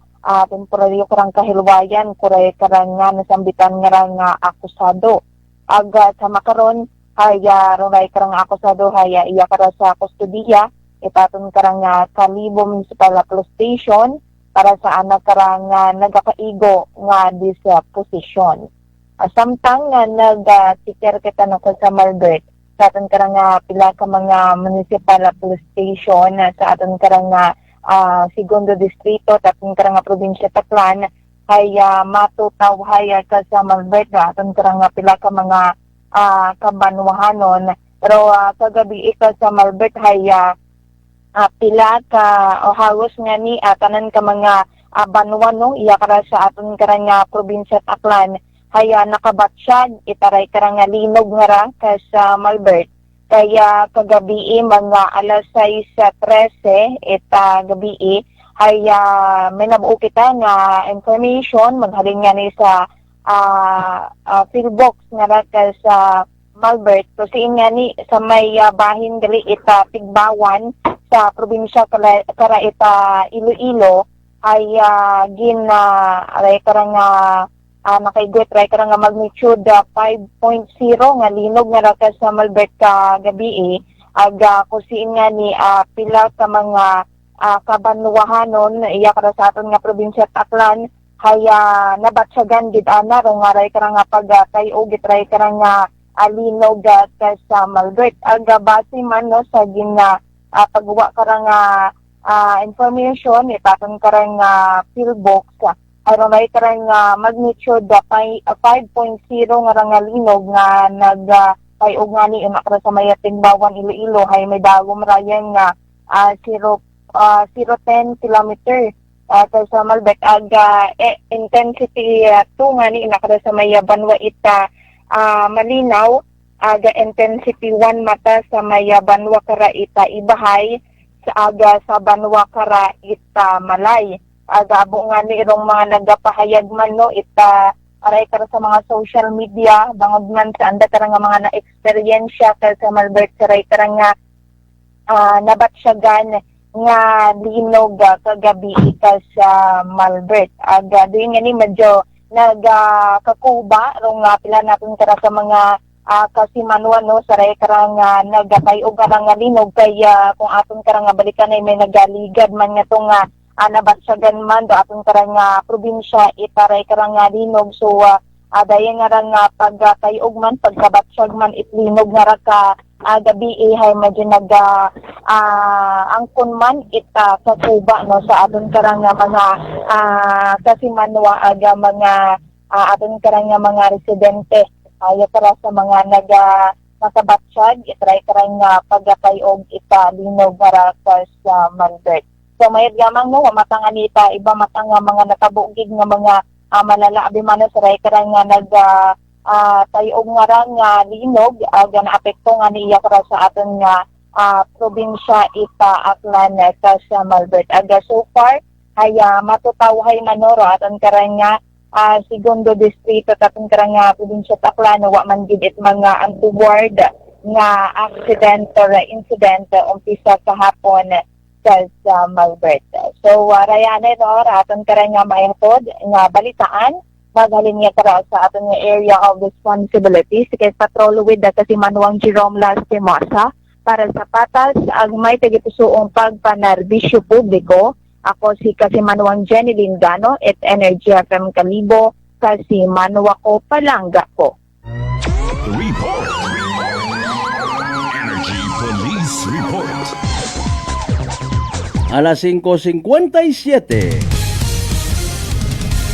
Speaker 7: temporaryo karang kahilwayan kuray karang nga nasambitan nga akusado. Aga sa makaron haya ronay karang akusado haya iya kara sa kustudiya itaton karang nga Kalibo Municipal Police Station para sa anak karang nagakaigo nga disposition. Samtang nga nag-tikir kita na sa Malbert sa aton karang pila ka mga municipal police station sa aton karang segundo distrito tapos karang probinsya Taclan ay matutaw haya ka sa Malbert aton karang pila ka mga kabanwahanon pero kagabi ika sa Malbert haya pila ka o halos nga ni tanan ka mga banwano iya kara sa aton karang probinsya Taclan haya nakabatsyag itaray karang linog nga ra ka sa Malbert kaya kagabi mga alas 6:13 ita gabi haya may nabuo kita nga information maghalin nga ni sa field box nga ra ka sa Malbert so siin nga ni sa may bahin gali ita Tigbawan sa probinsya kara ita Iloilo ay aray karang nakaigot ray karang magnitude 5.0 nga linog nga ra ka sa Malbert ka gabi aga kusiin nga ni pila ka mga kabanwahanon iya kara sa aton nga probinsya Taclan haya nabatsyagan gid ana ro nga ray karang pagtayo gid ray karang linog ka sa Malbert aga base man no sa pagwa karang information itaton karang field box aron ay karang magnitude 5.0 nga linog nga nagpayog nga ni imakra sa may Tigbawan Iloilo hay may dagom rayan nga 0.10 kilometer sa Malbert aga intensity 2 nga ni imakra sa may Banwa ita malinaw aga intensity 1 mata sa may Banwa kara ita Ibahay sa aga sa Banwa kara ita Malay agabo nga ni irong mga nagapahayag man no ita aray kara sa mga social media bangod man sa anda karang mga na-experiensya sa Malbert saray karang nabatsyagan nga linog kagabi ika sa Malbert aga doon nga ni medyo nagkakuba rong pila natin kara sa mga Kasimanwan no saray karang nagatayo karang linog kaya kung aton karang balikan ay may nagaligad man nga tong nabatsyagan man do atong karang probinsya itaray karang linog so dayon nga rang pagtayog man pagkabatsyag man itlinog nga ra ka gabi hay medyo angkon man ita sa Cuba no sa aton karang mga Kasimanwa aga mga aton karang mga residente ay para sa mga makabatsyag, itry ka rin nga pagkakay og italinog para sa Malbert. So mayad gamang mo, matanganita, iba matanga mga natabugig nga mga malalaabi man sa ray ka rin nga tayog nga rin nga linog, gan apekto nga niya para sa aton nga probinsya Aklan sa Malbert. Aga so far, ay matutawhay manoro aton ka rin nga segundo distrito tatong karang nga probinsya Aklan wa man gid it mga untoward nga accident or incident umpisa kahapon sa Malbert. So rayane no aton karang nga maayod nga balitaan maghalin niya kara sa aton nga area of responsibility kay patrol with kasi Manuang Jerome Lastimosa para sa patas ang may tagipusoong pagpanerbisyo publiko. Ako si kasi Manuang Jenny Lingano at Energy FM Kalibo kasi Manua ko palangga ko.
Speaker 5: Report. Energy Police Report.
Speaker 6: Alas 5:57.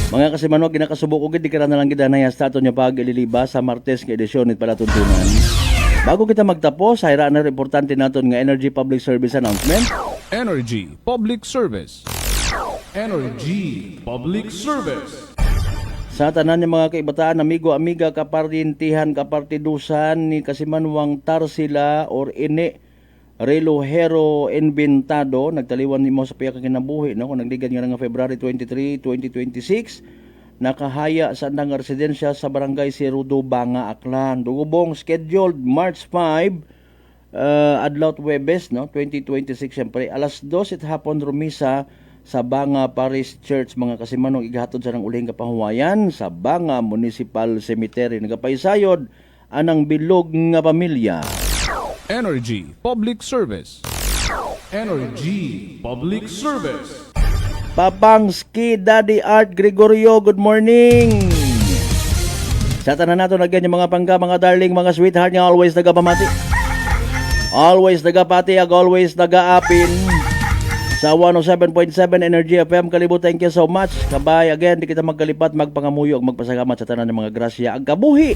Speaker 6: Mga kasimanwa, ginakasubok ugid di ka na lang gidanay sa aton nga pag-ililiba sa Martes nga edisyon nit palatuntunan. Bago kita magtapos, hayra na reportante naton nga Energy Public Service Announcement.
Speaker 8: Energy Public Service. Energy Public Service.
Speaker 6: Sa tanan ng mga kaibataan, amigo-amiga, kapartintihan, kapartidusan ni Kasimanwang Tarsila or Ine Relojero Inventado, nagtaliwan nimo sa piya ka kinabuhi no kung nagligad nga nga February 23, 2026, nakahaya sa andang residensya sa barangay Sirudo, Banga, Aklan. Dugubong scheduled March 5 adlaw Huwebes no 2026 syempre alas 2 it hapon rumisa sa Banga Parish Church. Mga kasimanong igahatod sa nang uling kapahuwayan sa Banga Municipal Cemetery. Nagapaisayod anang bilog nga pamilya.
Speaker 8: Energy Public Service. Energy Public Service.
Speaker 6: Papangski Daddy Art Gregorio, good morning. Sa tanan nato nagyan yung mga pangga, mga darling, mga sweetheart nga always nagapamati. Always nagapati, always nagaapin. Sa 107.7 Energy FM Kalibo, thank you so much. Kabay, again, di kita magkalipat, magpangamuyo, magpasagamat sa tanan ng mga grasya. Ang kabuhi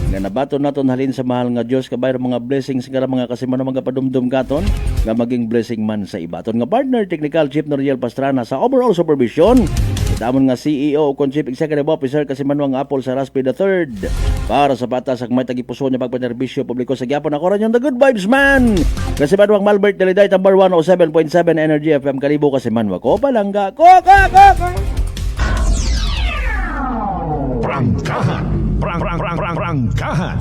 Speaker 6: nga nabaton naton halin sa mahal nga Dios, kabay ng mga blessings nga mga kasimano mga padumdum katon nga maging blessing man sa ibaton nga partner technical Chief Noriel Pastrana sa overall supervision. Itamon nga CEO o Chief Executive Officer Kasimanwa nga Apple sa Raspi III para sa patas ang may tagipuso niya pagpanerbisyo publiko sa gyapon. Ako rin yung The Good Vibes Man Kasimanwa Malbert Deliday number 107.7 Energy FM Kalibo Kasimanwa ko palangga ko.
Speaker 5: Prangkahan. Prangkahan.